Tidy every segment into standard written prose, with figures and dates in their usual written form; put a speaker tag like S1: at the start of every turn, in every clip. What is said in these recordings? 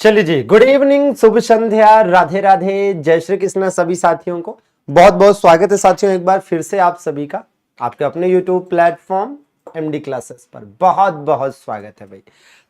S1: चलिए जी, good evening, शुभ संध्या, राधे राधे, जय श्री कृष्ण सभी साथियों को बहुत बहुत स्वागत है साथियों। एक बार फिर से आप सभी का आपके अपने YouTube प्लेटफॉर्म एमडी क्लासेस पर बहुत बहुत स्वागत है भाई।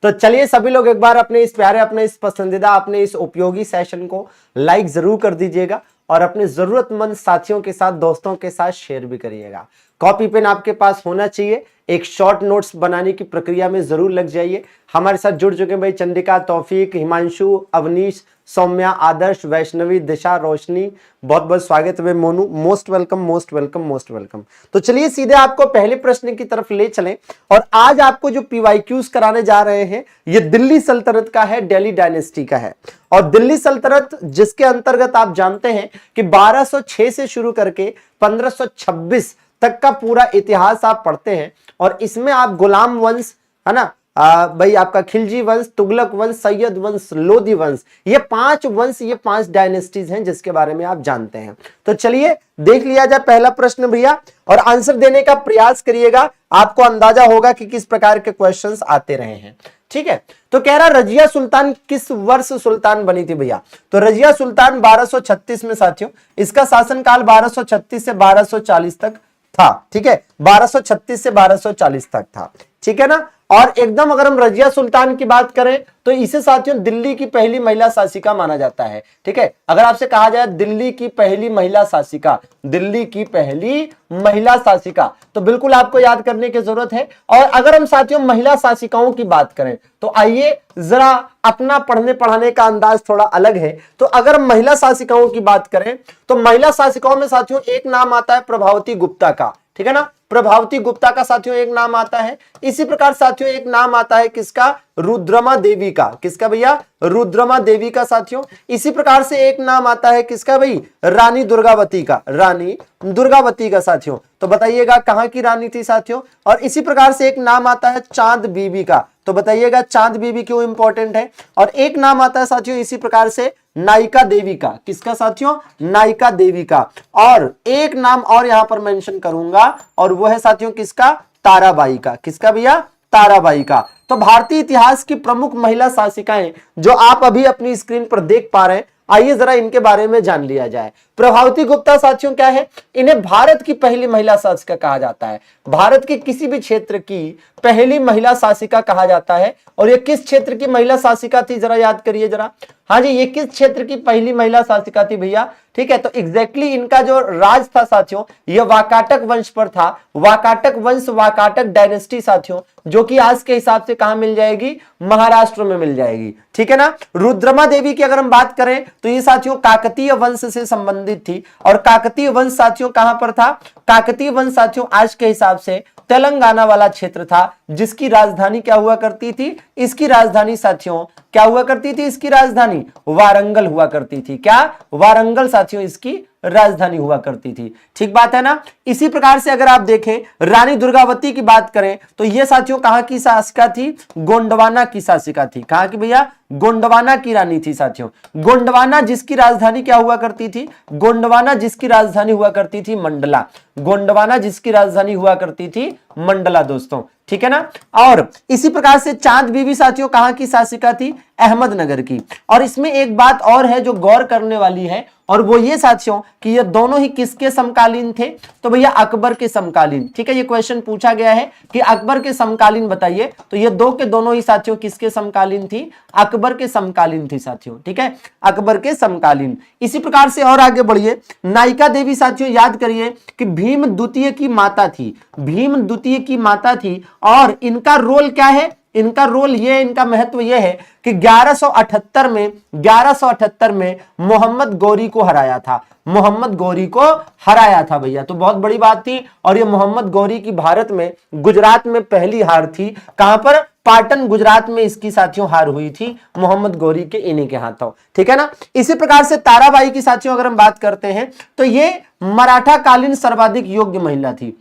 S1: तो चलिए सभी लोग एक बार अपने इस प्यारे, अपने इस पसंदीदा, अपने इस उपयोगी सेशन को लाइक जरूर कर दीजिएगा और अपने जरूरतमंद साथियों के साथ, दोस्तों के साथ शेयर भी करिएगा। कॉपी पेन आपके पास होना चाहिए, एक शॉर्ट नोट्स बनाने की प्रक्रिया में जरूर लग जाइए। हमारे साथ जुड़ चुके भाई चंद्रिका, तौफीक, हिमांशु, अवनीश, सौम्या, आदर्श, वैष्णवी, दिशा, रोशनी, बहुत बहुत स्वागत है। Monu, most welcome, most welcome, most welcome. तो चलिए सीधे आपको पहले प्रश्न की तरफ ले चलें और आज आपको जो पीवाईक्यूज कराने जा रहे हैं ये दिल्ली सल्तनत का है, दिल्ली डायनेस्टी का है। और दिल्ली सल्तनत जिसके अंतर्गत आप जानते हैं कि 1206 से शुरू करके 1526 तक का पूरा इतिहास आप पढ़ते हैं और इसमें आप गुलाम वंश, है ना भाई, आपका खिलजी वंश, तुगलक वंश, सैयद वंश, लोधी वंश, ये 5 वंश, ये 5 डायनेस्टीज हैं जिसके बारे में आप जानते हैं। तो चलिए देख लिया जाए पहला प्रश्न भैया और आंसर देने का प्रयास करिएगा। आपको अंदाजा होगा कि किस प्रकार के क्वेश्चंस आते रहे हैं। ठीक है, तो कह रहा रजिया सुल्तान किस वर्ष सुल्तान बनी थी भैया? तो रजिया सुल्तान 1236 में साथियों, इसका शासनकाल 1236 से 1240 तक था। ठीक है, 1236 से 1240 तक था। ठीक है ना। और एकदम अगर हम रजिया सुल्तान की बात करें तो इसे साथियों दिल्ली की पहली महिला शासिका माना जाता है। ठीक है, अगर आपसे कहा जाए दिल्ली की पहली महिला शासिका, दिल्ली की पहली महिला शासिका, तो बिल्कुल आपको याद करने की जरूरत है। और अगर हम साथियों महिला शासिकाओं की बात करें तो आइए जरा, अपना पढ़ने पढ़ाने का अंदाज थोड़ा अलग है। तो अगर हम महिला शासिकाओं की बात करें तो महिला शासिकाओं में साथियों एक नाम आता है प्रभावती गुप्ता का। ठीक है ना, प्रभावती गुप्ता का साथियों एक नाम आता है। इसी प्रकार साथियों एक नाम आता है किसका? रुद्रमा देवी का। किसका भैया? रुद्रमा देवी का साथियों। इसी प्रकार से एक नाम आता है किसका भाई? रानी दुर्गावती का, रानी दुर्गावती का साथियों। तो बताइएगा कहां की रानी थी साथियों? और इसी प्रकार से एक नाम आता है चांद बीबी का। तो बताइएगा चांद बीबी क्यों इंपॉर्टेंट है? और एक नाम आता है साथियों इसी प्रकार से नायिका देवी का। किसका साथियों? नायिका देवी का। और एक नाम और यहां पर मेंशन करूंगा और वो है साथियों किसका? ताराबाई का। किसका भैया? ताराबाई का। तो भारतीय इतिहास की प्रमुख महिला शासिकाएं जो आप अभी अपनी स्क्रीन पर देख पा रहे हैं, आइए जरा इनके बारे में जान लिया जाए। प्रभावती गुप्ता साथियों क्या है? इन्हें भारत की पहली महिला शासिका कहा जाता है। भारत के किसी भी क्षेत्र की पहली महिला शासिका कहा जाता है। और ये किस क्षेत्र की महिला शासिका थी जरा याद करिए जरा। हाँ जी, ये किस क्षेत्र की पहली महिला शासिका थी भैया? ठीक है, तो एग्जैक्टली इनका जो राज था साथियों ये वाकाटक वंश पर था। वाकाटक वंश, वाकाटक डायनेस्टी साथियों, जो कि आज के हिसाब से कहां मिल जाएगी? महाराष्ट्र में मिल जाएगी। ठीक है ना। रुद्रमा देवी की अगर हम बात करें तो ये साथियों काकतीय वंश से संबंधित थी। और काकतीय वंश साथियों कहां पर था? काकतीय वंश साथियों आज के हिसाब से तेलंगाना वाला क्षेत्र था, जिसकी राजधानी क्या हुआ करती थी? इसकी राजधानी साथियों क्या हुआ करती थी? इसकी राजधानी वारंगल हुआ करती थी। क्या? वारंगल साथियों इसकी राजधानी हुआ करती थी। ठीक बात है ना। इसी प्रकार से अगर आप देखें रानी दुर्गावती की बात करें तो यह साथियों कहां की शासिका थी? गोंडवाना की शासिका थी। कहां की भैया? गोंडवाना की रानी थी साथियों। गोंडवाना जिसकी राजधानी क्या हुआ करती थी? गोंडवाना जिसकी राजधानी हुआ करती थी मंडला। गोंडवाना जिसकी राजधानी हुआ करती थी मंडला दोस्तों। ठीक है ना। और इसी प्रकार से चांद बीबी साथियों कहां की शासिका थी? अहमदनगर की। और इसमें एक बात और है जो गौर करने वाली है, और वो ये साथियों कि ये दोनों ही किसके समकालीन थे? तो भैया अकबर के समकालीन। ठीक है, ये क्वेश्चन पूछा गया है कि अकबर के समकालीन बताइए, तो ये दो के दोनों ही साथियों किसके समकालीन थी? अकबर के समकालीन थी साथियों। ठीक है, अकबर के समकालीन। इसी प्रकार से और आगे बढ़िए, नायिका देवी साथियों याद करिए कि भीम द्वितीय की माता थी। भीम द्वितीय की माता थी और इनका रोल क्या है? इनका रोल ये, इनका महत्व ये है कि 1178 में मोहम्मद गौरी को हराया था। मोहम्मद गौरी को हराया था भैया, तो बहुत बड़ी बात थी। और ये मोहम्मद गौरी की भारत में, गुजरात में पहली हार थी। कहां पर? पाटन गुजरात में इसकी साथियों हार हुई थी मोहम्मद गौरी के, इन्हीं के हाथों। ठीक है ना। इसी प्रकार से ताराबाई की साथियों अगर हम बात करते हैं तो ये मराठा कालीन सर्वाधिक योग्य महिला थी।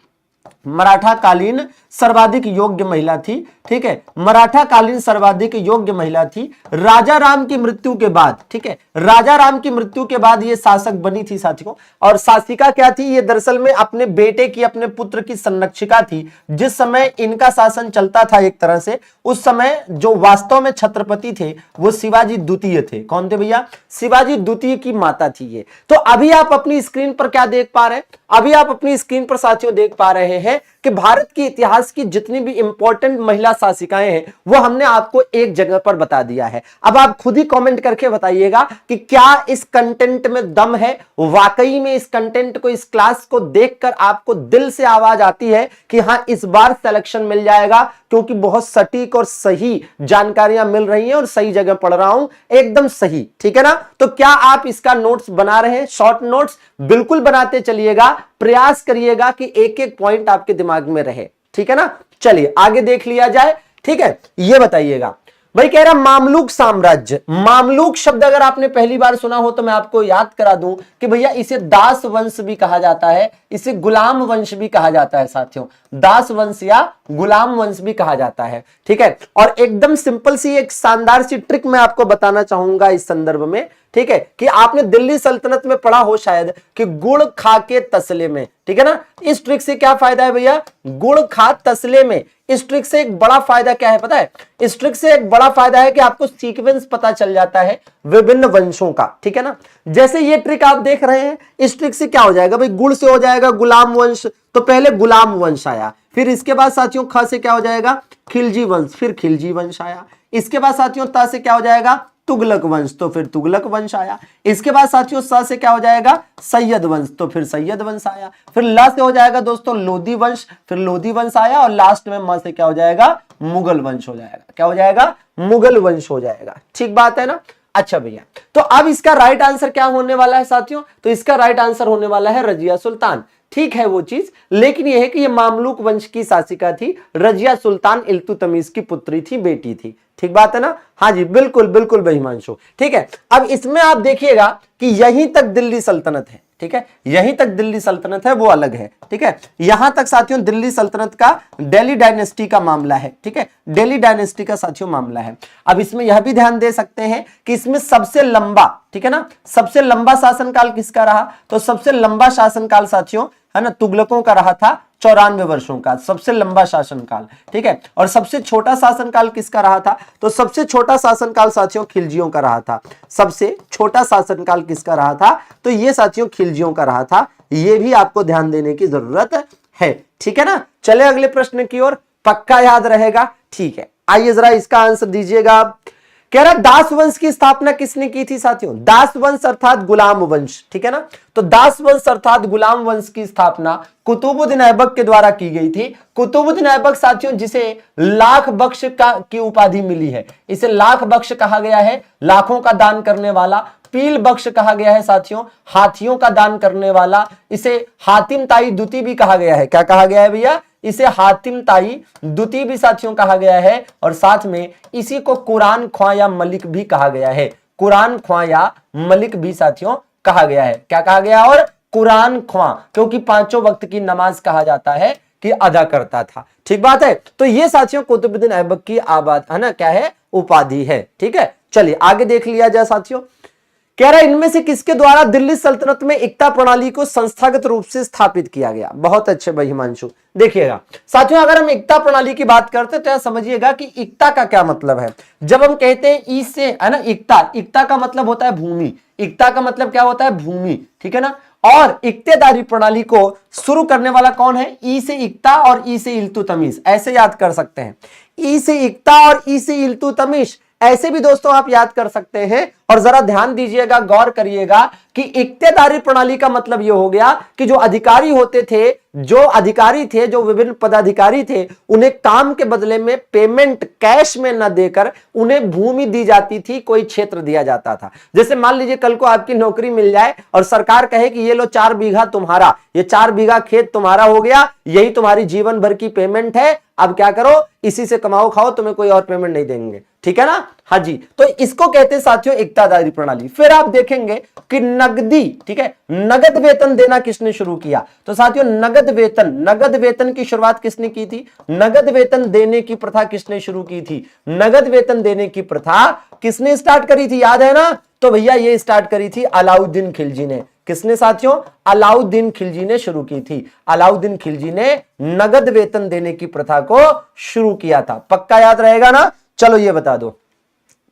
S1: मराठा कालीन सर्वाधिक योग्य महिला थी। ठीक है, मराठा कालीन सर्वाधिक योग्य महिला थी। राजा राम की मृत्यु के बाद, ठीक है, राजा राम की मृत्यु के बाद ये शासक बनी थी साथियों। और शासिका क्या थी, ये दरअसल में अपने बेटे की, अपने पुत्र की संरक्षिका थी। जिस समय इनका शासन चलता था एक तरह से, उस समय जो वास्तव में छत्रपति थे वो शिवाजी द्वितीय थे। कौन थे भैया? शिवाजी द्वितीय की माता थी ये। तो अभी आप अपनी स्क्रीन पर क्या देख पा रहे हैं? अभी आप अपनी स्क्रीन पर साथियों देख पा रहे हैं कि भारत के इतिहास की जितनी भी इंपॉर्टेंट महिला शासिकाएं हैं वो हमने आपको एक जगह पर बता दिया है। अब आप खुद ही कमेंट करके बताइएगा कि क्या इस कंटेंट में दम है, वाकई में इस कंटेंट को, इस क्लास को देखकर आपको दिल से आवाज आती है कि हां इस बार सिलेक्शन मिल जाएगा, क्योंकि बहुत सटीक और सही जानकारियां मिल रही हैं और सही जगह पढ़ रहा हूं, एकदम सही। ठीक है ना? तो क्या आप इसका नोट्स बना रहे हैं? शॉर्ट नोट्स बिल्कुल बनाते चलिएगा, प्रयास करिएगा कि एक एक पॉइंट आपके दिमाग में रहे। ठीक है ना? चलिए आगे देख लिया जाए। ठीक है, ये बताइएगा भाई, कह रहा मामलुक साम्राज्य। मामलुक शब्द अगर आपने पहली बार सुना हो तो मैं आपको याद करा दूं कि भैया इसे दास वंश भी कहा जाता है, इसे गुलाम वंश भी कहा जाता है साथियों। दास वंश या गुलाम वंश भी कहा जाता है। ठीक है, और एकदम सिंपल सी एक शानदार सी ट्रिक मैं आपको बताना चाहूंगा इस संदर्भ में। ठीक है, कि आपने दिल्ली सल्तनत में पढ़ा हो शायद कि गुड़ खा के तसले में। ठीक है ना? इस ट्रिक से क्या फायदा है भैया? गुड़ खा तसले में। इस ट्रिक से एक बड़ा फायदा क्या है पता है? इस ट्रिक से एक बड़ा फायदा है कि आपको सीक्वेंस पता चल जाता है विभिन्न वंशों का। ठीक है ना? जैसे ये ट्रिक आप देख रहे हैं, इस ट्रिक से क्या हो जाएगा भाई? गुड़ से हो जाएगा गुलाम वंश, तो पहले गुलाम वंश आया, फिर इसके बाद साथियों ख से क्या हो जाएगा? खिलजी वंश, फिर खिलजी वंश आया। इसके बाद साथियों त से क्या हो जाएगा? तुगलक वंश, तो फिर तुगलक वंश आया। इसके बाद साथियों स से क्या हो जाएगा? सैयद वंश, तो फिर सैयद वंश आया। फिर ल से हो जाएगा दोस्तों लोधी वंश, फिर लोधी वंश आया। और लास्ट में म से क्या हो जाएगा? मुगल वंश हो जाएगा। क्या हो जाएगा? मुगल वंश हो जाएगा। ठीक बात है ना? अच्छा भैया, तो अब इसका राइट आंसर क्या होने वाला है साथियों? तो इसका राइट आंसर होने वाला है रजिया सुल्तान। ठीक है वो चीज, लेकिन यह है कि यह मामलुक वंश की शासिका थी। रजिया सुल्तान इल्तुतमिश की पुत्री थी, बेटी थी। ठीक बात है ना? हाँ जी, बिल्कुल बिल्कुल बेहिमांशु। ठीक है, अब इसमें आप देखिएगा कि यहीं तक दिल्ली सल्तनत है। ठीक है, यहीं तक दिल्ली सल्तनत है, वो अलग है। ठीक है, यहां तक साथियों दिल्ली सल्तनत का दिल्ली डायनेस्टी का मामला है। ठीक है, दिल्ली डायनेस्टी का साथियों मामला है। अब इसमें यह भी ध्यान दे सकते हैं कि इसमें सबसे लंबा, ठीक है ना, सबसे लंबा शासनकाल किसका रहा? तो सबसे लंबा शासनकाल साथियों है ना तुगलकों का रहा था, 94 वर्षों का सबसे लंबा शासनकाल। ठीक है, और सबसे छोटा शासनकाल किसका रहा था? तो सबसे छोटा शासनकाल साथियों खिलजियों का रहा था। सबसे छोटा शासनकाल किसका रहा था? तो ये साथियों खिलजियों का रहा था। ये भी आपको ध्यान देने की जरूरत है। ठीक है ना? चले अगले प्रश्न की ओर, पक्का याद रहेगा। ठीक है, आइए जरा इसका आंसर दीजिएगा। कह रहा दास वंश की स्थापना किसने की थी साथियों? दास वंश अर्थात गुलाम वंश। ठीक है ना? तो दास वंश अर्थात गुलाम वंश की स्थापना कुतुबुद्दीन ऐबक के द्वारा की गई थी। कुतुबुद्दीन ऐबक साथियों जिसे लाख बख्श की उपाधि मिली है, इसे लाख बख्श कहा गया है, लाखों का दान करने वाला। पील बख्श कहा गया है साथियों, हाथियों का दान करने वाला। इसे हातिम ताई द्वितीय भी कहा गया है। क्या कहा गया है भैया? इसे हातिम ताई द्वितीय भी साथियों कहा गया है। और साथ में इसी को कुरान ख्वां या मलिक भी कहा गया है। कुरान ख्वां या मलिक भी साथियों कहा गया है। क्या कहा गया? और कुरान ख्वां, क्योंकि पांचों वक्त की नमाज कहा जाता है कि अदा करता था। ठीक बात है? तो ये साथियों कुतुबुद्दीन ऐबक की आबाद है ना, क्या है? उपाधि है। ठीक है, चलिए आगे देख लिया जाए साथियों। कह रहा है इनमें से किसके द्वारा दिल्ली सल्तनत में एकता प्रणाली को संस्थागत रूप से स्थापित किया गया? बहुत अच्छे भाई हिमांशु। देखिएगा साथियों, अगर हम एकता प्रणाली की बात करते हैं तो समझिएगा कि एकता का क्या मतलब है। जब हम कहते हैं ई से, है ना, एकता का मतलब होता है भूमि। एकता का मतलब क्या होता है? भूमि। ठीक है ना? और इक्तेदारी प्रणाली को शुरू करने वाला कौन है? ई से इक्ता और ई से इल्तुतमिश, ऐसे याद कर सकते हैं। ई से इक्ता और ई से इल्तुतमिश, ऐसे भी दोस्तों आप याद कर सकते हैं। और जरा ध्यान दीजिएगा, गौर करिएगा कि इक्तेदारी प्रणाली का मतलब यह हो गया कि जो अधिकारी होते थे, जो विभिन्न पदाधिकारी थे, उन्हें काम के बदले में पेमेंट कैश में न देकर उन्हें भूमि दी जाती थी, कोई क्षेत्र दिया जाता था। जैसे मान लीजिए कल को आपकी नौकरी मिल जाए और सरकार कहे कि ये लो 4 बीघा तुम्हारा, ये 4 बीघा खेत तुम्हारा हो गया, यही तुम्हारी जीवन भर की पेमेंट है, अब क्या करो? इसी से कमाओ खाओ, तुम्हें कोई और पेमेंट नहीं देंगे। ठीक है ना? हाँ जी, तो इसको कहते हैं साथियों इक्तादारी प्रणाली। फिर आप देखेंगे कि नगदी, ठीक है, नगद वेतन देना किसने शुरू किया? तो साथियों नगद वेतन की शुरुआत किसने की थी? नगद वेतन देने की प्रथा किसने शुरू की थी? नगद वेतन देने की प्रथा किसने स्टार्ट करी थी, याद है ना? तो भैया ये स्टार्ट करी थी अलाउद्दीन खिलजी ने। किसने साथियों? अलाउद्दीन खिलजी ने शुरू की थी। अलाउद्दीन खिलजी ने नगद वेतन देने की प्रथा को शुरू किया था। पक्का याद रहेगा ना? चलो ये बता दो।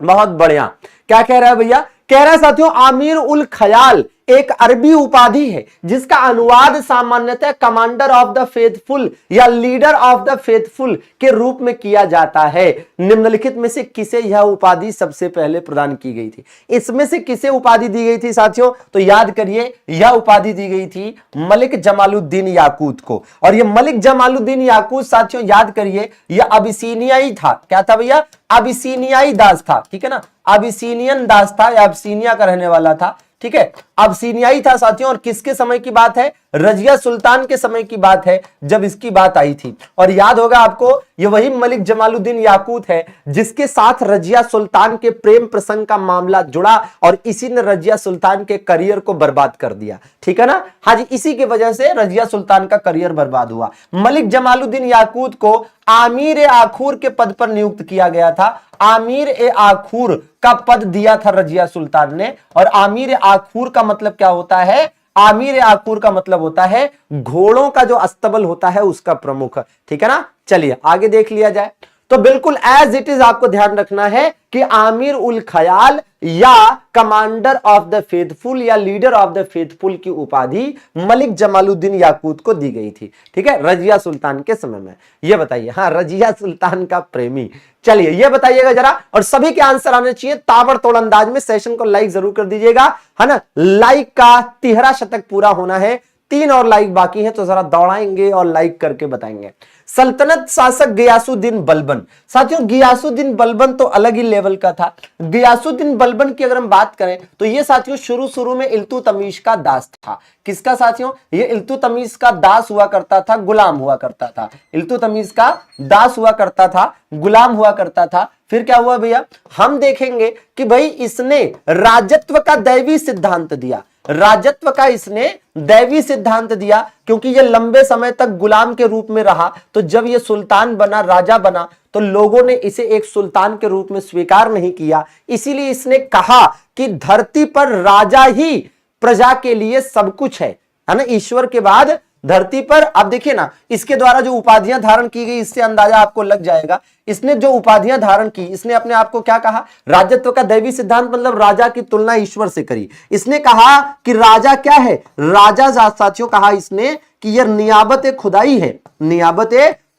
S1: बहुत बढ़िया। क्या कह रहा है भैया? कह रहा है साथियों आमिर उल खयाल एक अरबी उपाधि है जिसका अनुवाद सामान्यतः कमांडर ऑफ द फेथफुल या लीडर ऑफ द फेथफुल के रूप में किया जाता है। निम्नलिखित में से किसे यह उपाधि सबसे पहले प्रदान की गई थी? इसमें से किसे उपाधि दी गई थी साथियों? तो याद करिए, यह उपाधि दी गई थी मलिक जमालुद्दीन याकूत को। और यह मलिक जमालुद्दीन याकूत साथियों याद करिए, यह अबिसीनियाई था। क्या था भैया? अबिसीनियाई दास था, ठीक है ना? अबिसीनियन दास था या अबिसीनिया का रहने वाला था, ठीक है, अबिसीनियाई था साथियों। और किसके समय की बात है? रजिया सुल्तान के समय की बात है जब इसकी बात आई थी। और याद होगा आपको, ये वही मलिक जमालुद्दीन याकूत है जिसके साथ रजिया सुल्तान के प्रेम प्रसंग का मामला जुड़ा और इसी ने रजिया सुल्तान के करियर को बर्बाद कर दिया, ठीक है ना? हाँ जी, इसी की वजह से रजिया सुल्तान का करियर बर्बाद हुआ। मलिक जमालुद्दीन याकूत को आमिर ए आखूर के पद पर नियुक्त किया गया था। आमिर ए आखूर का पद दिया था रजिया सुल्तान ने। और आमिर ए आखूर का मतलब क्या होता है? आमिर ए आखूर का मतलब होता है घोड़ों का जो अस्तबल होता है उसका प्रमुख, ठीक है ना? चलिए आगे देख लिया जाए। तो बिल्कुल एज इट इज आपको ध्यान रखना है कि आमिर उल खयाल या कमांडर ऑफ द फेथफुल या लीडर ऑफ द फेथफुल की उपाधि मलिक जमालुद्दीन याकूत को दी गई थी, ठीक है, रजिया सुल्तान के समय में। ये बताइए, हाँ, रजिया सुल्तान का प्रेमी। चलिए ये बताइएगा जरा, और सभी के आंसर आने चाहिए ताबड़तोड़ अंदाज में। सेशन को लाइक जरूर कर दीजिएगा, है ना? लाइक का 13 शतक पूरा होना है, 3 और लाइक बाकी है, तो जरा दौड़ाएंगे और लाइक करके बताएंगे। सल्तनत शासक गियासुद्दीन बलबन। साथियों गियासुद्दीन बलबन तो अलग ही लेवल का था। गियासुद्दीन बलबन की अगर हम बात करें तो ये साथियों शुरू में इल्तुतमिश का दास था। किसका साथियों? ये इल्तुतमिश का दास हुआ करता था, गुलाम हुआ करता था। इल्तुतमिश का दास हुआ करता था, गुलाम हुआ करता था। फिर क्या हुआ भैया? हम देखेंगे कि भाई इसने राजत्व का दैवी सिद्धांत दिया। राजत्व का इसने दैवी सिद्धांत दिया क्योंकि यह लंबे समय तक गुलाम के रूप में रहा। तो जब यह सुल्तान बना, राजा बना, तो लोगों ने इसे एक सुल्तान के रूप में स्वीकार नहीं किया। इसीलिए इसने कहा कि धरती पर राजा ही प्रजा के लिए सब कुछ है ना? ईश्वर के बाद धरती पर। अब देखिए ना, इसके द्वारा जो उपाधियां धारण की गई, इससे अंदाजा आपको लग जाएगा। इसने जो उपाधियां धारण की, इसने अपने आप को क्या कहा? राजत्व का दैवी सिद्धांत, मतलब राजा की तुलना ईश्वर से करी। इसने कहा कि राजा क्या है? राजा साथियों कहा इसने कि यह नियाबत खुदाई है, नियाबत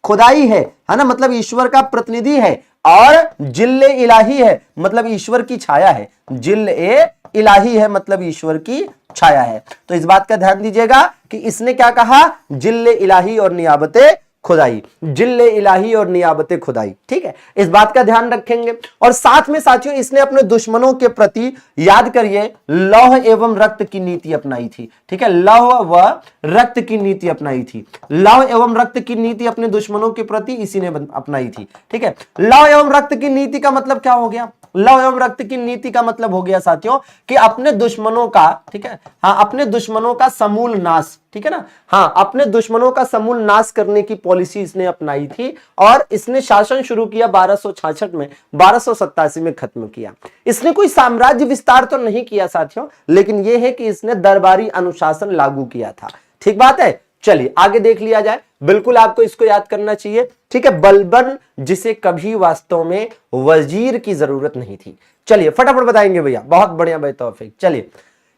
S1: खुदाई है ना? मतलब ईश्वर का प्रतिनिधि है। और जिल्ले इलाही है, मतलब ईश्वर की छाया है। जिल्ले इलाही है मतलब ईश्वर की छाया है। तो इस बात का ध्यान दीजिएगा कि इसने क्या कहा? जिल्ले इलाही और नियाबते खुदाई, जिल्ले इलाही और नियाबते खुदाई, ठीक है, इस बात का ध्यान रखेंगे। और साथ में साथियों इसने अपने दुश्मनों के प्रति, याद करिए, लौह एवं रक्त की नीति अपनाई थी, ठीक है, लौह व रक्त की नीति अपनाई थी। लौह एवं रक्त की नीति अपने दुश्मनों के प्रति इसी ने अपनाई थी, ठीक है। लौह एवं रक्त की नीति का मतलब क्या हो गया? लौह एवं रक्त की नीति का मतलब हो गया साथियों कि अपने दुश्मनों का, ठीक है, हाँ, अपने दुश्मनों का समूल नाश, ठीक है ना, हाँ, अपने दुश्मनों का समूल नाश करने की पॉलिसी इसने अपनाई थी। और इसने शासन शुरू किया 1266 में, 1287 में खत्म किया। इसने कोई साम्राज्य विस्तार तो नहीं किया साथियों, लेकिन यह है कि इसने दरबारी अनुशासन लागू किया था। ठीक बात है। चलिए आगे देख लिया जाए। बिल्कुल आपको इसको याद करना चाहिए, ठीक है। बलबन जिसे कभी वास्तव में वजीर की जरूरत नहीं थी। चलिए फटाफट बताएंगे भैया, बहुत बढ़िया भाई तौफीक। चलिए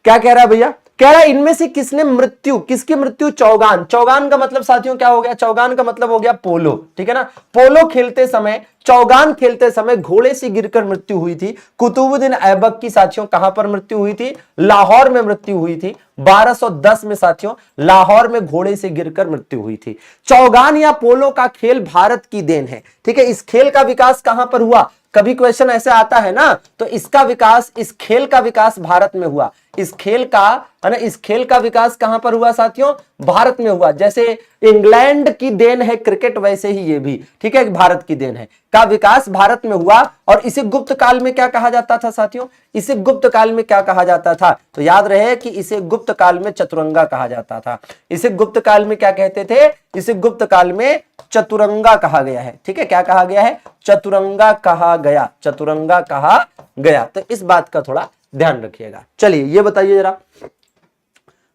S1: क्या कह रहा है भैया? कह रहा है इनमें से किसने मृत्यु, किसकी मृत्यु? चौगान। चौगान का मतलब साथियों क्या हो गया? चौगान का मतलब हो गया पोलो, ठीक है ना। पोलो खेलते समय, चौगान खेलते समय घोड़े से गिरकर मृत्यु हुई थी। कुतुबुद्दीन ऐबक की साथियों कहां पर मृत्यु हुई थी? लाहौर में मृत्यु हुई थी। 1210 में साथियों लाहौर में घोड़े से गिरकर मृत्यु हुई थी। चौगान या पोलो का खेल भारत की देन है, ठीक है। इस खेल का विकास कहां पर हुआ? कभी क्वेश्चन ऐसे आता है ना, तो इसका विकास, इस खेल का विकास भारत में हुआ। इस खेल का, है ना, इस खेल का विकास कहां पर हुआ साथियों? भारत में हुआ। जैसे इंग्लैंड की देन है क्रिकेट, वैसे ही ये भी, ठीक है, भारत की देन है, का विकास भारत में हुआ। और इसे गुप्त काल में क्या कहा जाता था साथियों? इसे गुप्त काल में क्या कहा जाता था? तो याद रहे कि इसे गुप्त काल में चतुरंगा कहा जाता था। इसे गुप्त काल में क्या कहते थे? इसे गुप्त काल में चतुरंगा कहा गया है। ठीक है, क्या कहा गया है? चतुरंगा कहा गया, चतुरंगा कहा गया। तो इस बात का थोड़ा ध्यान रखिएगा। चलिए ये बताइए जरा,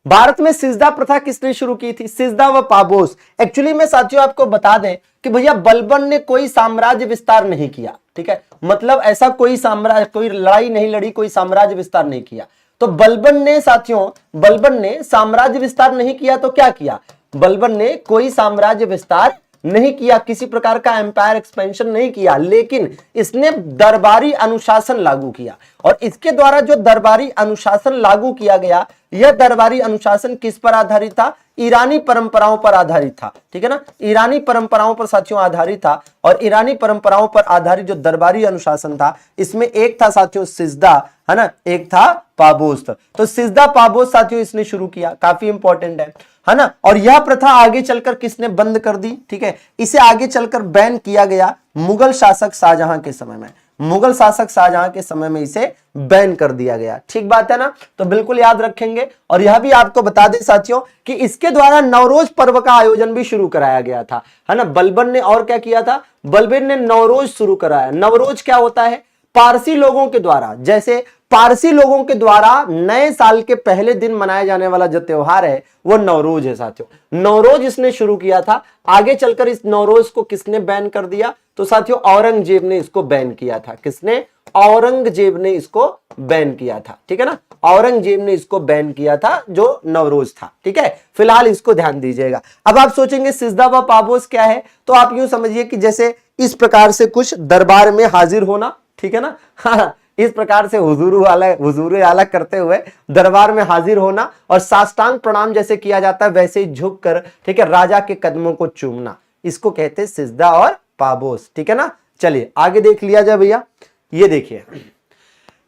S1: भारत में सिजदा प्रथा किसने शुरू की थी? सिजदा व पाबोस। एक्चुअली में साथियों आपको बता दें कि भैया बलबन ने कोई साम्राज्य विस्तार नहीं किया। ठीक है, मतलब ऐसा कोई साम्राज्य, कोई लड़ाई नहीं लड़ी, कोई साम्राज्य विस्तार नहीं किया। तो बलबन ने साथियों, बलबन ने साम्राज्य विस्तार नहीं किया तो क्या किया? बलबन ने कोई साम्राज्य विस्तार नहीं किया, किसी प्रकार का एम्पायर एक्सपेंशन नहीं किया, लेकिन इसने दरबारी अनुशासन लागू किया। और इसके द्वारा जो दरबारी अनुशासन लागू किया गया, यह दरबारी अनुशासन किस पर आधारित था? ईरानी परंपराओं पर आधारित था। ठीक है ना, ईरानी परंपराओं पर साथियों आधारित था। और ईरानी परंपराओं पर आधारित जो दरबारी अनुशासन था, इसमें एक था साथियों सिजदा, है ना, एक था पाबोस। तो सिजदा पाबोस साथियों इसने शुरू किया, काफी इंपॉर्टेंट है ना। और यह प्रथा आगे चलकर किसने बंद कर दी? ठीक है, इसे आगे चलकर बैन किया गया मुगल शासक शाहजहां के समय में। मुगल शासक शाहजहां के समय में इसे बैन कर दिया गया। ठीक बात है ना, तो बिल्कुल याद रखेंगे। और यह भी आपको बता दें साथियों कि इसके द्वारा नवरोज पर्व का आयोजन भी शुरू कराया गया था, है ना। बलबन ने और क्या किया था? बलबन ने नवरोज शुरू कराया। नवरोज क्या होता है? पारसी लोगों के द्वारा, जैसे पारसी लोगों के द्वारा नए साल के पहले दिन मनाया जाने वाला जो त्योहार है वो नवरोज है साथियों। नवरोज इसने शुरू किया था। आगे चलकर इस नवरोज को किसने बैन कर दिया? तो साथियों औरंगजेब ने इसको बैन किया था। किसने? औरंगजेब ने इसको बैन किया था। ठीक है ना, औरंगजेब ने इसको बैन किया था जो नवरोज था। ठीक है, फिलहाल इसको ध्यान दीजिएगा। अब आप सोचेंगे सिजदा व पाबोस क्या है? तो आप यूं समझिए कि जैसे इस प्रकार से कुछ दरबार में हाजिर होना, ठीक है ना, हाँ, इस प्रकार से हुजूर आला करते हुए दरबार में हाजिर होना और साष्टांग प्रणाम जैसे किया जाता है वैसे ही झुक कर, ठीक है, राजा के कदमों को चूमना, इसको कहते हैं सिजदा और पाबोस। ठीक है ना, चलिए आगे देख लिया जाए भैया। ये देखिए,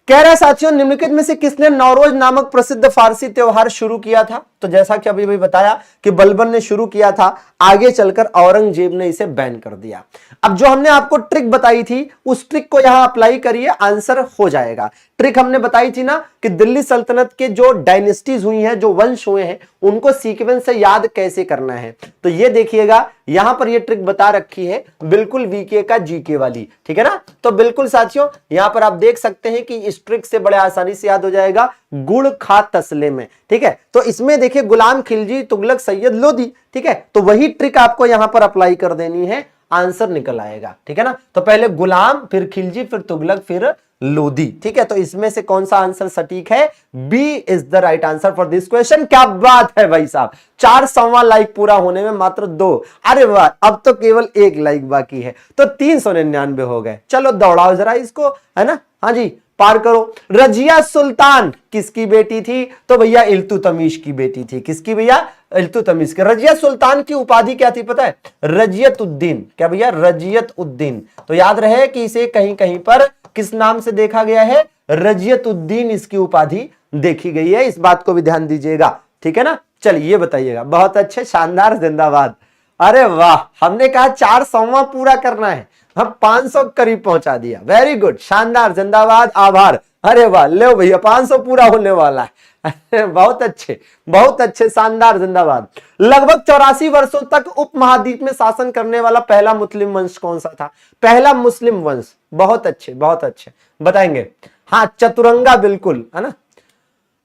S1: कह रहा है साथियों निम्नलिखित में से किसने नवरोज नामक प्रसिद्ध फारसी त्योहार शुरू किया था? तो जैसा कि अभी भी बताया कि बलबन ने शुरू किया था, आगे चलकर औरंगजेब ने इसे बैन कर दिया। अब जो हमने आपको ट्रिक बताई थी उस ट्रिक को यहां अप्लाई करिए, आंसर हो जाएगा। ट्रिक हमने बताई थी ना कि दिल्ली सल्तनत के जो डायनेस्टीज हुई हैं, जो वंश हुए हैं, उनको सीक्वेंस से याद कैसे करना है। तो ये देखिएगा यहां पर ये ट्रिक बता रखी है, बिल्कुल वीके का जीके वाली। ठीक है ना, तो बिल्कुल साथियों यहां पर आप देख सकते हैं कि इस ट्रिक से बड़े आसानी से याद हो जाएगा, गुड़ खा तसले में। ठीक है, तो इसमें देखिए गुलाम खिलजी तुगलक सैयद लोदी। ठीक है, तो वही ट्रिक आपको यहां पर अप्लाई कर देनी है, आंसर निकल आएगा। ठीक है ना, तो पहले गुलाम, फिर खिलजी, फिर तुगलक, फिर लोदी। ठीक है, तो इसमें से कौन सा आंसर सटीक है? B is the right answer for this question. क्या बात है भाई साहब, 400वां लाइक पूरा होने में मात्र 2। अरे वाह, अब तो केवल 1 लाइक बाकी है, तो 399 हो गए। चलो दौड़ाओ जरा इसको, है ना। हाँ जी, पार करो। रजिया सुल्तान किसकी बेटी थी? तो भैया इल्तुतमिश की बेटी थी। किसकी भैया? इल्तुतमिश की। रजिया सुल्तान की उपाधि क्या थी पता है? रजियत उद्दीन। क्या भैया? रजियत उद्दीन। तो याद रहे कि इसे कहीं कहीं पर किस नाम से देखा गया है? रजियत उद्दीन इसकी उपाधि देखी गई है, इस बात को भी ध्यान दीजिएगा। ठीक है ना, चलिए ये बताइएगा। बहुत अच्छे, शानदार, जिंदाबाद। अरे वाह, हमने कहा 400वां पूरा करना है, हम 500 करीब पहुंचा दिया। वेरी गुड, शानदार, जिंदाबाद, आभार। अरे वाह, लो भैया 500 पूरा होने वाला है। बहुत अच्छे, बहुत अच्छे, शानदार, जिंदाबाद। लगभग 84 वर्षों तक उपमहाद्वीप में शासन करने वाला पहला मुस्लिम वंश कौन सा था? पहला मुस्लिम वंश। बहुत अच्छे, बहुत अच्छे, बताएंगे। हाँ, चतुरंगा, बिल्कुल, है ना।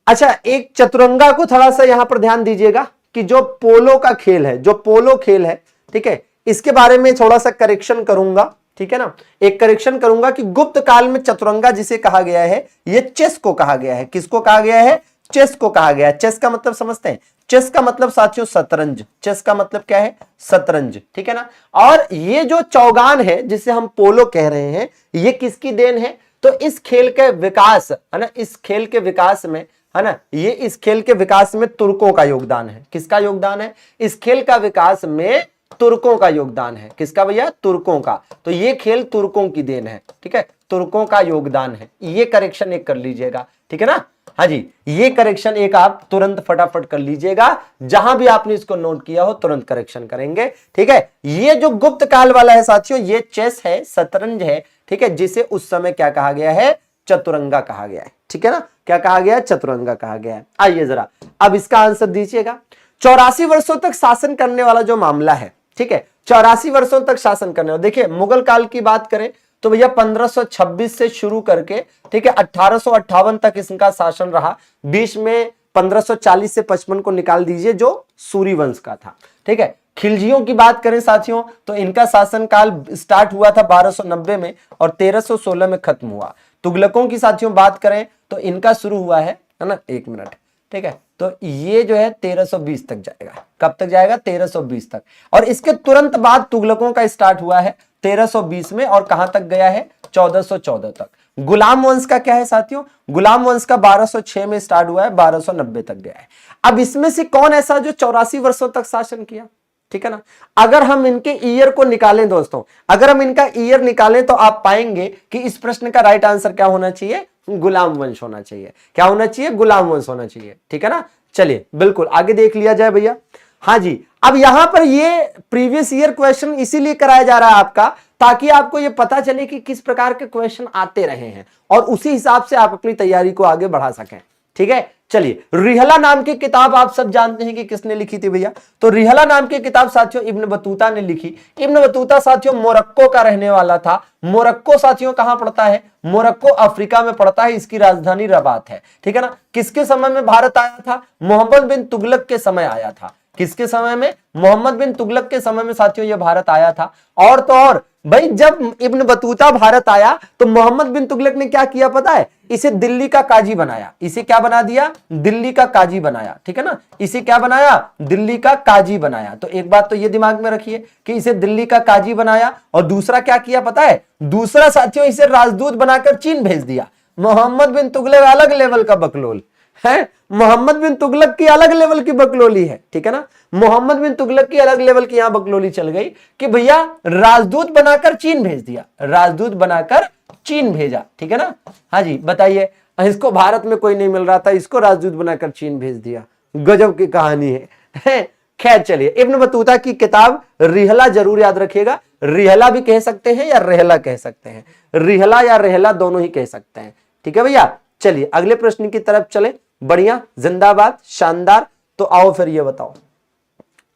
S1: अच्छा, एक चतुरंगा को थोड़ा सा यहां पर ध्यान दीजिएगा कि जो पोलो का खेल है, जो पोलो खेल है, ठीक है, इसके बारे में थोड़ा सा करेक्शन करूंगा। ठीक है ना, एक करेक्शन करूंगा कि गुप्त काल में चतुरंगा जिसे कहा गया है, ये चेस को कहा गया है। किसको कहा गया है? चेस को कहा गया है। चेस का मतलब समझते हैं? चेस का मतलब साथियों शतरंज। चेस का मतलब क्या है? शतरंज। ठीक है ना, और ये जो चौगान है जिसे हम पोलो कह रहे हैं, ये किसकी देन है? तो इस खेल के विकास, है ना, इस खेल के विकास में, है ना, ये इस खेल के विकास में तुर्कों का योगदान है। किसका योगदान है? इस खेल का विकास में तुर्कों का योगदान है। किसका भैया? तुर्कों का। तो ये खेल तुर्कों की देन है। ठीक है, तुर्कों का योगदान है। ये करेक्शन एक कर लीजिएगा। ठीक है ना, हाँ जी, ये करेक्शन एक आप तुरंत फटाफट कर लीजिएगा, जहां भी आपने इसको नोट किया हो तुरंत करेक्शन करेंगे। ठीक है, ये जो गुप्त काल वाला है साथियों, ये चेस है, शतरंज है। ठीक है, जिसे उस समय क्या कहा गया है, चतुरंगा कहा गया है। ठीक है ना, क्या कहा गया है, चतुरंगा कहा गया है। आइए जरा अब इसका आंसर दीजिएगा। 84 वर्षों तक शासन करने वाला जो मामला है, ठीक है, 84 वर्षों तक शासन करने वाला, देखिए मुगल काल की बात करें तो भैया 1526 से शुरू करके, ठीक है, 1858 तक इनका शासन रहा। बीच में 1540 से 55 को निकाल दीजिए जो सूरी वंश का था। ठीक है, खिलजियों की बात करें साथियों तो इनका शासन काल स्टार्ट हुआ था 1290 में और 1316 में खत्म हुआ। तुगलकों की साथियों बात करें तो इनका शुरू हुआ है ना, एक मिनट, ठीक है, तो ये जो है 1320 तक जाएगा। कब तक जाएगा, 1320 तक। और इसके तुरंत बाद तुगलकों का स्टार्ट हुआ है 1320 में और कहां तक गया है, 1414 तक। गुलाम वंश का क्या है साथियों, गुलाम वंश का 1206 में स्टार्ट हुआ है, 1290 तक गया है। अब इसमें से कौन ऐसा जो 84 वर्षों तक शासन किया, ठीक है ना। अगर हम इनके ईयर को निकालें दोस्तों, अगर हम इनका ईयर निकालें तो आप पाएंगे कि इस प्रश्न का राइट आंसर क्या होना चाहिए, गुलाम वंश होना चाहिए। क्या होना चाहिए, गुलाम वंश होना चाहिए। ठीक है ना, चलिए बिल्कुल आगे देख लिया जाए भैया। हाँ जी, अब यहां पर ये प्रीवियस ईयर क्वेश्चन इसीलिए कराया जा रहा है आपका, ताकि आपको ये पता चले कि किस प्रकार के क्वेश्चन आते रहे हैं और उसी हिसाब से आप अपनी तैयारी को आगे बढ़ा सकें। ठीक है, चलिए रिहला नाम की किताब आप सब जानते हैं कि किसने लिखी थी भैया, तो रिहला नाम की किताब साथियों इब्न बतूता ने लिखी। इब्न बतूता साथियों मोरक्को का रहने वाला था। मोरक्को साथियों कहां पड़ता है, मोरक्को अफ्रीका में पड़ता है, इसकी राजधानी रबात है। ठीक है ना, किसके समय में भारत आया था, मोहम्मद बिन तुगलक के समय आया था। किसके समय में, मोहम्मद बिन तुगलक के समय में साथियों यह भारत आया था। और तो और भाई जब इब्न बतूता भारत आया तो मोहम्मद बिन तुगलक ने क्या किया पता है, इसे दिल्ली का काजी बनाया। इसे क्या बना दिया, दिल्ली का काजी बनाया। ठीक है ना, इसे क्या बनाया, दिल्ली का काजी बनाया। तो एक बात तो ये दिमाग में रखिए कि इसे दिल्ली का काजी बनाया। और दूसरा क्या किया पता है, दूसरा साथियों इसे राजदूत बनाकर चीन भेज दिया। मोहम्मद बिन तुगलक अलग लेवल का बकलोल है, मोहम्मद बिन तुगलक की अलग लेवल की बकलोली है। ठीक है ना, मोहम्मद बिन तुगलक की अलग लेवल की यहां बकलोली चल गई कि भैया राजदूत बनाकर चीन भेज दिया, राजदूत बनाकर चीन भेजा। ठीक है ना, हाँ जी बताइए, इसको भारत में कोई नहीं मिल रहा था, इसको राजदूत बनाकर चीन भेज दिया। गजब की कहानी है। खैर चलिए, इब्न बतूता की किताब रिहला जरूर याद रखिएगा। रिहला भी कह सकते हैं या रेहला कह सकते हैं, रिहला या रेहला दोनों ही कह सकते हैं। ठीक है भैया, चलिए अगले प्रश्न की तरफ चले। बढ़िया, जिंदाबाद, शानदार। तो आओ फिर ये बताओ,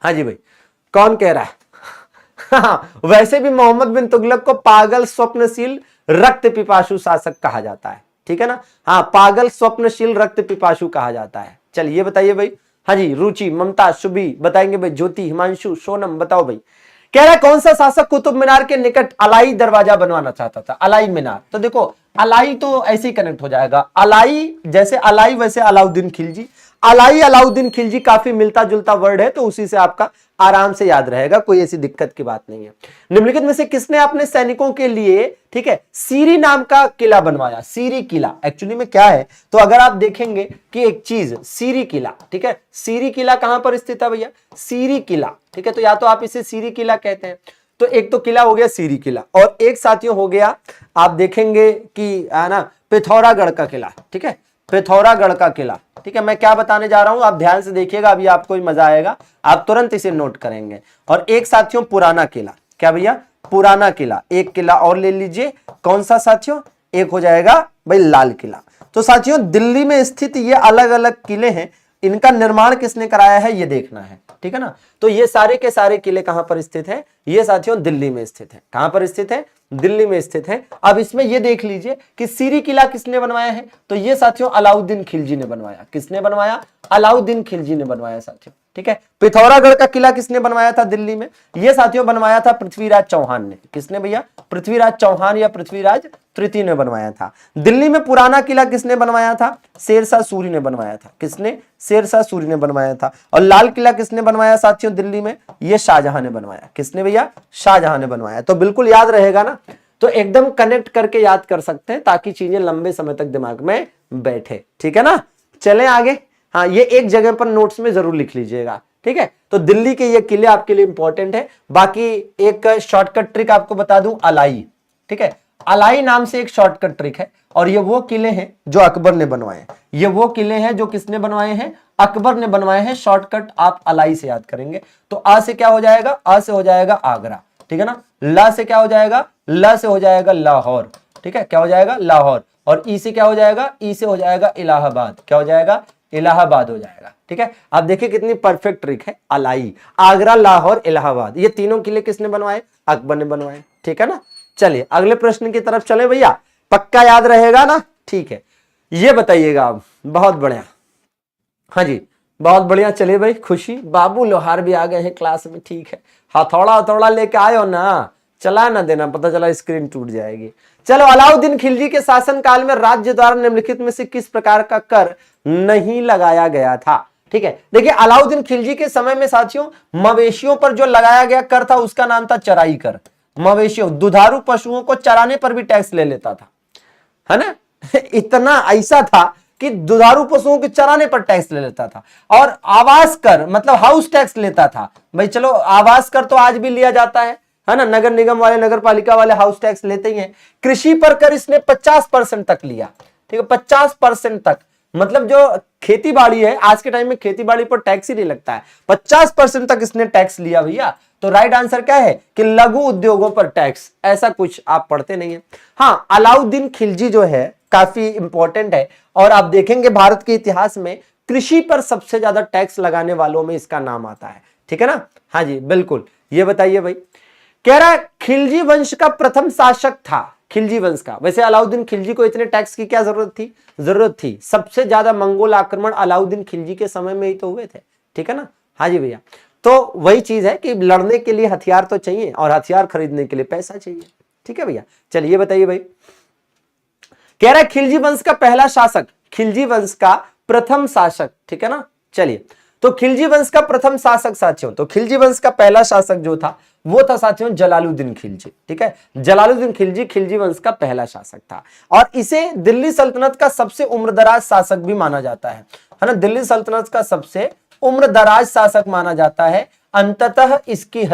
S1: हाँ जी भाई कौन कह रहा है? हाँ, वैसे भी मोहम्मद बिन तुगलक को पागल, स्वप्नशील, रक्त पिपासु शासक कहा जाता है। ठीक है ना, हाँ पागल, स्वप्नशील, रक्त पिपासु कहा जाता है। चलिए बताइए भाई। हाँ जी, रुचि, ममता, शुभी बताएंगे भाई, ज्योति, हिमांशु, सोनम बताओ भाई। कह रहा है कौन सा शासक कुतुब मीनार के निकट अलाई दरवाजा बनवाना चाहता था, अलाई मीनार। तो देखो अलाई तो ऐसे ही कनेक्ट हो जाएगा, अलाई जैसे अलाई वैसे अलाउद्दीन खिलजी। अलाई अलाउद्दीन खिलजी काफी मिलता जुलता वर्ड है, तो उसी से आपका आराम से याद रहेगा, कोई ऐसी दिक्कत की बात नहीं है। निम्नलिखित में से किसने अपने सैनिकों के लिए, ठीक है, सीरी नाम का किला बनवाया? सीरी किला एक्चुअली में क्या है, तो अगर आप देखेंगे कि एक चीज सीरी किला, ठीक है, सीरी किला कहां पर स्थित है भैया, सीरी किला। ठीक है, तो या तो आप इसे सीरी किला कहते हैं, तो एक तो किला हो गया सीरी किला, और एक साथियों हो गया आप देखेंगे कि है ना पिथौरागढ़ का किला। ठीक है, पिथौरागढ़ का किला। ठीक है, मैं क्या बताने जा रहा हूं आप ध्यान से देखिएगा, अभी आपको भी मजा आएगा, आप तुरंत इसे नोट करेंगे। और एक साथियों पुराना किला, क्या भैया, पुराना किला। एक किला और ले लीजिए, कौन सा साथियों, एक हो जाएगा भाई लाल किला। तो साथियों दिल्ली में स्थित ये अलग अलग किले हैं, इनका निर्माण किसने कराया है ये देखना है। ठीक है ना, तो ये सारे के सारे किले कहां पर स्थित हैं, ये साथियों दिल्ली में स्थित है। कहां पर स्थित है, दिल्ली में स्थित है। अब इसमें ये देख लीजिए कि सीरी किला किसने बनवाया है, तो ये साथियों अलाउद्दीन खिलजी ने बनवाया। किसने बनवाया, अलाउद्दीन खिलजी ने बनवाया साथियों। ठीक है, पिथौरागढ़ का किला किसने बनवाया था दिल्ली में, ये साथियों बनवाया था पृथ्वीराज चौहान ने। किसने भैया, पृथ्वीराज चौहान या पृथ्वीराज तृतीय ने बनवाया था। दिल्ली में पुराना किला किसने बनवाया था, शेरशाह सूरी ने बनवाया था। किसने, शेरशाह सूरी ने बनवाया था। और लाल किला किसने बनवाया साथियों दिल्ली में, ये शाहजहां ने बनवाया। किसने भैया, शाहजहां ने बनवाया। तो बिल्कुल याद रहेगा ना, तो एकदम कनेक्ट करके याद कर सकते हैं ताकि चीजें लंबे समय तक दिमाग में बैठे। ठीक है ना, चलें आगे। हाँ, ये एक जगह पर नोट्स में जरूर लिख लीजिएगा। ठीक है, तो दिल्ली के ये किले आपके लिए इंपॉर्टेंट है। बाकी एक शॉर्टकट ट्रिक आपको बता दूं, अलाई। ठीक है, अलाई नाम से एक शॉर्टकट ट्रिक है, और ये वो किले हैं जो अकबर ने बनवाए हैं। ये वो किले हैं जो किसने बनवाए हैं? अकबर ने बनवाए हैं। शॉर्टकट आप अलाई से याद करेंगे। तो आ से क्या हो जाएगा? आ से हो जाएगा आगरा, ठीक है ना। ला से क्या हो जाएगा? ला से हो जाएगा लाहौर, ठीक है, क्या हो जाएगा? लाहौर। और ई से क्या हो जाएगा? ई से हो जाएगा इलाहाबाद, क्या हो जाएगा? इलाहाबाद हो जाएगा, ठीक है। आप देखिए कितनी परफेक्ट ट्रिक है। अलाई, आगरा, लाहौर, इलाहाबाद, ये तीनों किले किसने बनवाए? अकबर ने बनवाए, ठीक है ना। चलिए अगले प्रश्न की तरफ चले भैया, पक्का याद रहेगा ना? ठीक है, ये बताइएगा आप। बहुत बढ़िया, हाँ जी, बहुत बढ़िया। चलिए भाई, खुशी बाबू लोहार भी आ गए हैं क्लास में, ठीक है। हथौड़ा हथौड़ा लेके आए हो ना, चला ना देना, पता चला स्क्रीन टूट जाएगी। चलो, अलाउद्दीन खिलजी के शासन काल में राज्य द्वारा निम्नलिखित में से किस प्रकार का कर नहीं लगाया गया था? ठीक है, देखिए अलाउद्दीन खिलजी के समय में साथियों मवेशियों पर जो लगाया गया कर था उसका नाम था चराई कर। मवेशियों, दुधारू पशुओं को चराने पर भी टैक्स ले लेता था, है ना। इतना ऐसा था कि दुधारू पशुओं के चराने पर टैक्स ले लेता था। और आवास कर मतलब हाउस टैक्स लेता था। भाई चलो, आवास कर तो आज भी लिया जाता है ना, नगर निगम वाले, नगर पालिका वाले हाउस टैक्स लेते ही हैं। कृषि पर कर इसने 50% तक लिया, ठीक है, 50% तक। मतलब जो खेती बाड़ी है, आज के टाइम में खेती बाड़ी पर टैक्स ही नहीं लगता है, 50% तक इसने टैक्स लिया भैया। तो राइट आंसर क्या है कि लघु उद्योगों पर टैक्स। ऐसा कुछ आप पढ़ते नहीं है। हाँ, अलाउद्दीन खिलजी जो है काफी इंपॉर्टेंट है, और आप देखेंगे भारत के इतिहास में कृषि पर सबसे ज्यादा टैक्स लगाने वालों में इसका नाम आता है, ठीक है ना। हाँ जी बिल्कुल। ये बताइए भाई, कह रहा है खिलजी वंश का प्रथम शासक था, खिलजी वंश का। वैसे अलाउद्दीन खिलजी को इतने टैक्स की क्या जरूरत थी? जरूरत थी, सबसे ज्यादा मंगोल आक्रमण अलाउद्दीन खिलजी के समय में ही तो हुए थे, ठीक है ना। हाँ जी भैया, तो वही चीज है कि लड़ने के लिए हथियार तो चाहिए और हथियार खरीदने के लिए पैसा चाहिए, ठीक है भैया। चलिए बताइए भाई, कह रहा है खिलजी वंश का पहला शासक, खिलजी वंश का प्रथम शासक, ठीक है ना। चलिए, तो खिलजी वंश का प्रथम शासक साथियों, तो खिलजी वंश का पहला शासक जो था वो था साथियों जलालुद्दीन खिलजी, ठीक है। जलालुद्दीन खिलजी खिलजी वंश का पहला शासक था, और इसे दिल्ली सल्तनत का सबसे उम्रदराज शासक भी माना जाता है ना। दिल्ली सल्तनत का सबसे उम्रदराज शासक माना जाता है। अंततः इसकी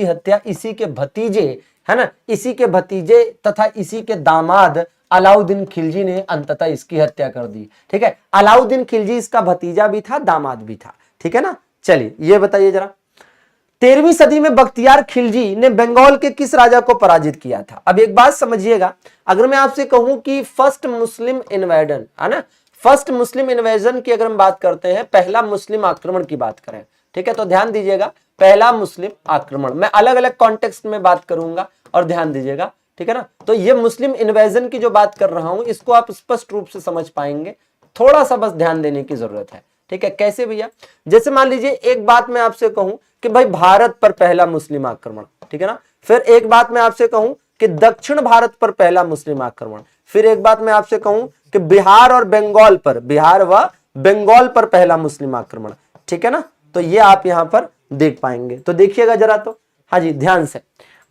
S1: हत्या इसी के भतीजे, है ना, इसी के भतीजे तथा इसी के दामाद अलाउद्दीन खिलजी ने अंततः इसकी हत्या कर दी, ठीक है। अलाउद्दीन खिलजी इसका भतीजा भी था, दामाद भी था, ठीक है ना। चलिए ये बताइए जरा, 13वीं सदी में बख्तियार खिलजी ने बंगाल के किस राजा को पराजित किया था? अब एक बात समझिएगा, अगर मैं आपसे कहूं कि फर्स्ट मुस्लिम इन्वेजन, है ना, फर्स्ट मुस्लिम इन्वेजन की अगर हम बात करते हैं, पहला मुस्लिम आक्रमण की बात करें, ठीक है, तो ध्यान दीजिएगा, पहला मुस्लिम आक्रमण, मैं अलग अलग कॉन्टेक्स्ट में बात करूंगा और ध्यान दीजिएगा, ठीक है ना। तो ये मुस्लिम इन्वेजन की जो बात कर रहा हूं इसको आप स्पष्ट रूप से समझ पाएंगे, थोड़ा सा बस ध्यान देने की जरूरत है, ठीक है। कैसे भैया? जैसे मान लीजिए एक बात मैं आपसे कहूं कि भाई भारत पर पहला मुस्लिम आक्रमण, ठीक है ना। फिर एक बात मैं आपसे कहूं कि दक्षिण भारत पर पहला मुस्लिम आक्रमण। फिर एक बात मैं आपसे कहूं कि बिहार और बंगाल पर, बिहार व बंगाल पर पहला मुस्लिम आक्रमण, ठीक है ना। तो ये आप यहां पर देख पाएंगे, तो देखिएगा जरा, तो हाँ जी ध्यान से।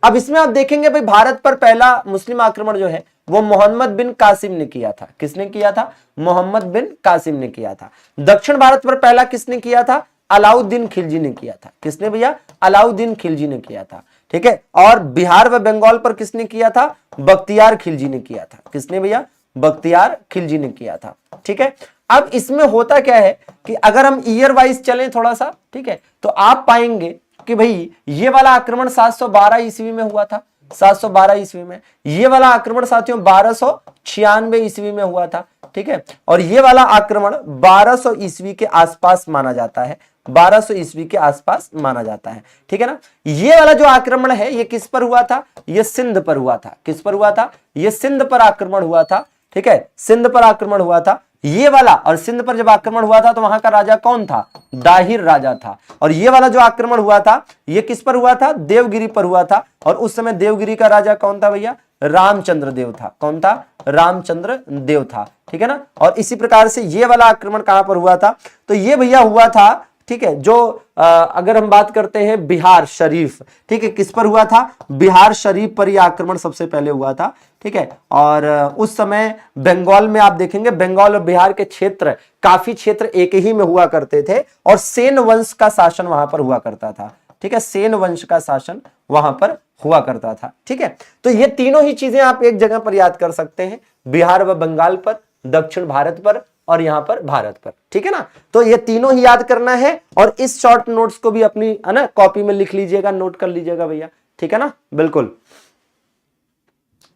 S1: अब इसमें आप देखेंगे भाई भारत पर पहला मुस्लिम आक्रमण जो है वो मोहम्मद बिन कासिम ने किया था। किसने किया था? मोहम्मद बिन कासिम ने किया था। दक्षिण भारत पर पहला किसने किया था? अलाउद्दीन खिलजी ने किया था। किसने भैया? अलाउद्दीन खिलजी ने किया था, ठीक है। और बिहार व बंगाल पर किसने किया था? बख्तियार खिलजी ने किया था। किसने भैया? बख्तियार खिलजी ने किया था, ठीक है। अब इसमें होता क्या है कि अगर हम ईयर वाइज चलें थोड़ा सा, ठीक है, तो आप पाएंगे कि भाई ये वाला आक्रमण 712 ईस्वी में हुआ था, 712 ईस्वी में। ये वाला आक्रमण साथियों 1296 ईस्वी में हुआ था, ठीक है। और ये वाला आक्रमण 1200 ईस्वी के आसपास माना जाता है, 1200 ईस्वी के आसपास माना जाता है, ठीक है ना। ये वाला जो आक्रमण है ये किस पर हुआ था? ये सिंध पर हुआ था। किस पर हुआ था? ये सिंध पर आक्रमण हुआ था, ठीक है, सिंध पर आक्रमण हुआ था ये वाला। और सिंध पर जब आक्रमण हुआ था तो वहां का राजा कौन था? दाहिर राजा था। और ये वाला जो आक्रमण हुआ था ये किस पर हुआ था? देवगिरी पर हुआ था। और उस समय देवगिरी का राजा कौन था भैया? रामचंद्र देव था। कौन था? रामचंद्र देव था, ठीक है ना। और इसी प्रकार से ये वाला आक्रमण कहां पर हुआ था? तो ये भैया हुआ था, ठीक है, जो अगर हम बात करते हैं बिहार शरीफ, ठीक है, किस पर हुआ था? बिहार शरीफ पर यह आक्रमण सबसे पहले हुआ था, ठीक है। और उस समय बंगाल में आप देखेंगे, बंगाल और बिहार के क्षेत्र, काफी क्षेत्र एक ही में हुआ करते थे और सेन वंश का शासन वहां पर हुआ करता था। ठीक है, सेन वंश का शासन वहां पर हुआ करता था। ठीक है, तो ये तीनों ही चीजें आप एक जगह पर याद कर सकते हैं, बिहार व बंगाल पर, दक्षिण भारत पर और यहां पर भारत पर। ठीक है ना, तो ये तीनों ही याद करना है और इस शॉर्ट नोट्स को भी अपनी है ना कॉपी में लिख लीजिएगा, नोट कर लीजिएगा भैया। ठीक है ना, बिल्कुल।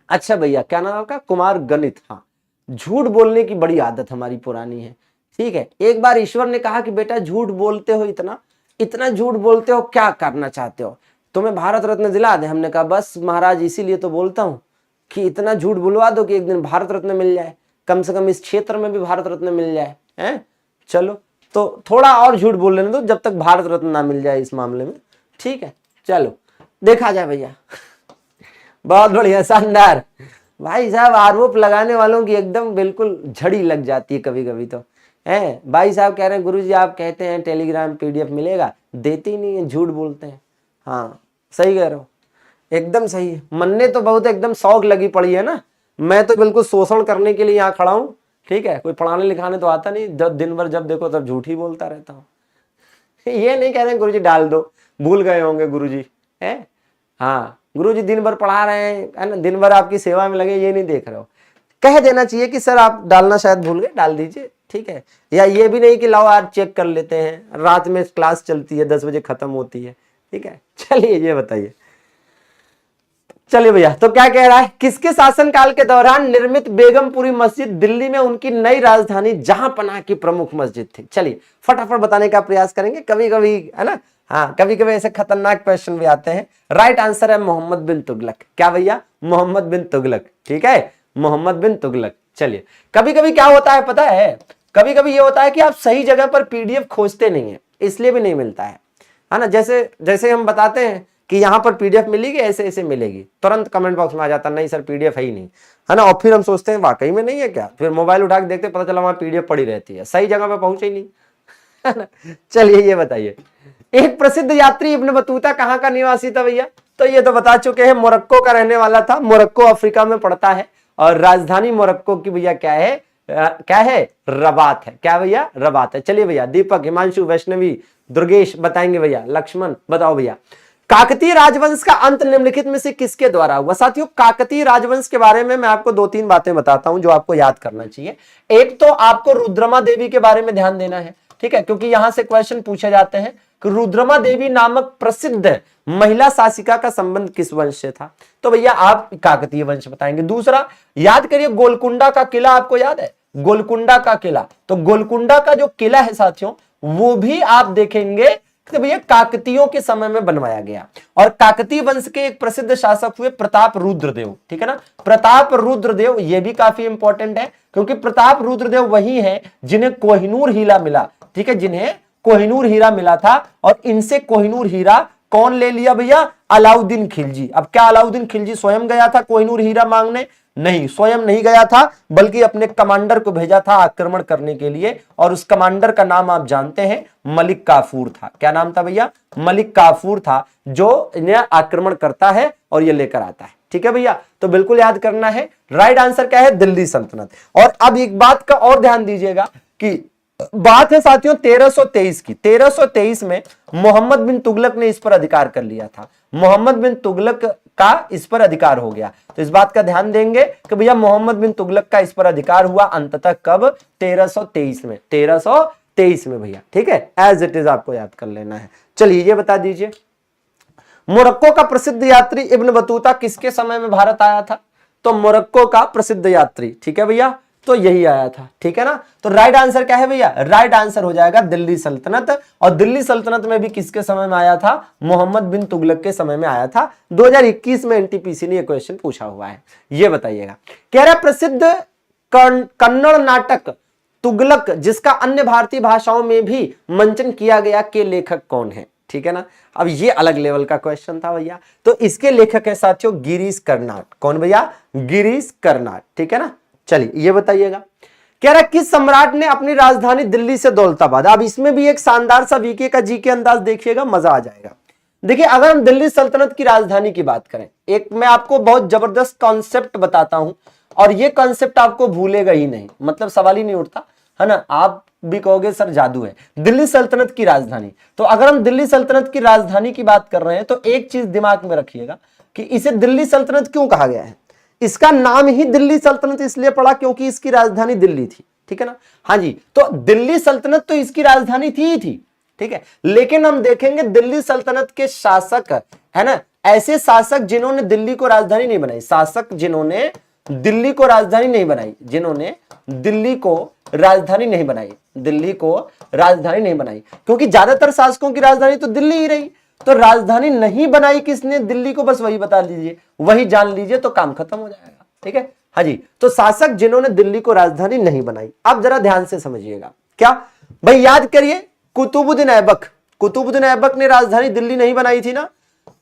S1: अच्छा भैया, क्या नाम आपका? कुमार गणित। हाँ, झूठ बोलने की बड़ी आदत हमारी पुरानी है। ठीक है, एक बार ईश्वर ने कहा कि बेटा झूठ बोलते हो, इतना इतना झूठ बोलते हो, क्या करना चाहते हो? तुम्हें भारत रत्न दिला दे। हमने कहा बस महाराज, इसीलिए तो बोलता हूं कि इतना झूठ बुलवा दो कि एक दिन भारत रत्न मिल जाए, कम से कम इस क्षेत्र में भी भारत रत्न मिल जाए। हैं, चलो तो थोड़ा और झूठ बोल लेने दो जब तक भारत रत्न ना मिल जाए इस मामले में। ठीक है, चलो देखा जाए भैया। बहुत बढ़िया, शानदार। भाई साहब, आरोप लगाने वालों की एकदम बिल्कुल झड़ी लग जाती है कभी कभी तो है। भाई साहब कह रहे हैं गुरुजी आप कहते हैं टेलीग्राम पीडीएफ मिलेगा, देते ही नहीं है, झूठ बोलते हैं। हाँ सही कह रहे हो, एकदम सही है। मन्ने तो बहुत एकदम शौक लगी पड़ी है ना, मैं तो बिल्कुल शोषण करने के लिए यहाँ खड़ा हूँ। ठीक है, कोई पढ़ाने लिखाने तो आता नहीं, जब दिन भर जब देखो तब झूठ ही बोलता रहता हूँ। ये नहीं कह रहे हैं गुरुजी डाल दो, भूल गए होंगे गुरुजी है। हाँ, गुरुजी दिन भर पढ़ा रहे हैं है ना, दिन भर आपकी सेवा में लगे, ये नहीं देख रहे हो। कह देना चाहिए कि सर आप डालना शायद भूल गए, डाल दीजिए। ठीक है, या ये भी नहीं कि लाओ आज चेक कर लेते हैं, रात में क्लास चलती है 10 बजे खत्म होती है। ठीक है, चलिए ये बताइए। चलिए भैया, तो क्या कह रहा है, किसके शासनकाल के दौरान निर्मित बेगमपुरी मस्जिद दिल्ली में उनकी नई राजधानी जहांपनाह की प्रमुख मस्जिद थी? चलिए फटाफट बताने का प्रयास करेंगे, कभी कभी है ना। हाँ, कभी कभी ऐसे खतरनाक क्वेश्चन भी आते हैं। राइट आंसर है मोहम्मद बिन तुगलक। क्या भैया? मोहम्मद बिन तुगलक। ठीक है, मोहम्मद बिन तुगलक। चलिए, कभी कभी क्या होता है पता है, कभी कभी ये होता है कि आप सही जगह पर पीडीएफ खोजते नहीं है, इसलिए भी नहीं मिलता है ना। जैसे जैसे हम बताते हैं कि यहाँ पर पीडीएफ मिलेगी, ऐसे ऐसे मिलेगी, तुरंत कमेंट बॉक्स में आ जाता नहीं सर पीडीएफ है ही नहीं, है ना। और फिर हम सोचते हैं वाकई में नहीं है क्या, फिर मोबाइल उठा के देखते पता चला वहां पीडीएफ पड़ी रहती है, सही जगह पे पहुंचे ही नहीं, है ना। चलिए ये बताइए, एक प्रसिद्ध यात्री इब्न बतूता कहाँ का निवासी था भैया? तो ये तो बता चुके हैं, मोरक्को का रहने वाला था। मोरक्को अफ्रीका में पड़ता है और राजधानी मोरक्को की भैया क्या है? क्या है? रबात है। क्या भैया? रबात है। चलिए भैया, दीपक, हिमांशु, वैष्णवी, दुर्गेश बताएंगे भैया, लक्ष्मण बताओ भैया। काकतीय राजवंश का अंत निम्नलिखित में से किसके द्वारा हुआ? साथियों, काकतीय राजवंश के बारे में मैं आपको 2-3 बातें बताता हूं जो आपको याद करना चाहिए। एक तो आपको रुद्रमा देवी के बारे में ध्यान देना है। ठीक है, क्योंकि यहां से क्वेश्चन पूछे जाते हैं कि रुद्रमा देवी नामक प्रसिद्ध महिला शासिका का संबंध किस वंश से था? तो भैया आप काकतीय वंश बताएंगे। दूसरा, याद करिए गोलकुंडा का किला, आपको याद है गोलकुंडा का किला? तो गोलकुंडा का जो किला है साथियों, वो भी आप देखेंगे तो भैया काकतीयों के समय में बनवाया गया। और काकतीय वंश के एक प्रसिद्ध शासक हुए प्रताप रुद्रदेव। ठीक है ना, प्रताप रुद्रदेव, ये भी काफी इंपॉर्टेंट है क्योंकि प्रताप रुद्रदेव वही है जिन्हें कोहिनूर हीरा मिला। ठीक है, जिन्हें कोहिनूर हीरा मिला था और इनसे कोहिनूर हीरा कौन ले लिया भैया? अलाउद्दीन खिलजी। अब क्या अलाउद्दीन खिलजी स्वयं गया था कोहिनूर हीरा मांगने? नहीं, स्वयं नहीं गया था, बल्कि अपने कमांडर को भेजा था आक्रमण करने के लिए। और उस कमांडर का नाम आप जानते हैं, मलिक काफूर था। क्या नाम था भैया? मलिक काफूर था, जो इन्हें आक्रमण करता है और ये लेकर आता है। ठीक है भैया, तो बिल्कुल याद करना है। राइट आंसर क्या है? दिल्ली सल्तनत। और अब एक बात का और ध्यान दीजिएगा कि बात है साथियों 1323 की। 1323 में मोहम्मद बिन तुगलक ने इस पर अधिकार कर लिया था। मोहम्मद बिन तुगलक का इस पर अधिकार हो गया। तो इस बात का ध्यान देंगे कि भैया मोहम्मद बिन तुगलक का इस पर अधिकार हुआ अंततः कब? 1323 में। 1323 में भैया। ठीक है, एज इट इज आपको याद कर लेना है। चलिए ये बता दीजिए, मोरक्को का प्रसिद्ध यात्री इब्न बतूता किसके समय में भारत आया था? तो मोरक्को का प्रसिद्ध यात्री, ठीक है भैया, तो यही आया था। ठीक है ना, तो राइट आंसर क्या है भैया? राइट आंसर हो जाएगा दिल्ली सल्तनत। और दिल्ली सल्तनत में भी किसके समय में आया था? मोहम्मद बिन तुगलक के समय में आया था। 2021 में एनटीपीसी ने यह क्वेश्चन पूछा हुआ है, ये बताइएगा। कह रहा प्रसिद्ध कन्नड़ नाटक तुगलक, जिसका अन्य भारतीय भाषाओं में भी मंचन किया गया, के लेखक कौन है? ठीक है ना, अब ये अलग लेवल का क्वेश्चन था भैया। तो इसके लेखक है साथियों गिरीश कर्नाड। कौन भैया? गिरीश कर्नाड। ठीक है ना, चलिए ये बताइएगा। कह रहा किस सम्राट ने अपनी राजधानी दिल्ली से दौलताबाद? अब इसमें भी एक शानदार सा वीके का जीके अंदाज देखिएगा, मजा आ जाएगा। देखिए, अगर हम दिल्ली सल्तनत की राजधानी की बात करें, एक मैं आपको बहुत जबरदस्त कॉन्सेप्ट बताता हूं और ये कॉन्सेप्ट आपको भूलेगा ही नहीं, मतलब सवाल ही नहीं उठता। है ना, आप भी कहोगे सर जादू है। दिल्ली सल्तनत की राजधानी, तो अगर हम दिल्ली सल्तनत की राजधानी की बात कर रहे हैं तो एक चीज दिमाग में रखिएगा कि इसे दिल्ली सल्तनत क्यों कहा गया है। इसका नाम ही दिल्ली सल्तनत इसलिए पड़ा क्योंकि इसकी राजधानी दिल्ली थी, ठीक है ना। हाँ जी, तो दिल्ली सल्तनत तो इसकी राजधानी थी ही थी, ठीक है, लेकिन हम देखेंगे दिल्ली सल्तनत के शासक, है ना, ऐसे शासक जिन्होंने दिल्ली को राजधानी नहीं बनाई, शासक जिन्होंने दिल्ली को राजधानी नहीं बनाई, जिन्होंने दिल्ली को राजधानी नहीं बनाई, दिल्ली को राजधानी नहीं बनाई, क्योंकि ज्यादातर शासकों की राजधानी तो दिल्ली ही रही। तो राजधानी नहीं बनाई किसने दिल्ली को, बस वही बता दीजिए, वही जान लीजिए तो काम खत्म हो जाएगा, ठीक है। हाँ जी, तो शासक जिन्होंने दिल्ली को राजधानी नहीं बनाई। अब जरा ध्यान से समझिएगा, क्या भाई, याद करिए, कुतुबुद्दीन ऐबक, कुतुबुद्दीन ऐबक ने राजधानी दिल्ली नहीं बनाई थी ना,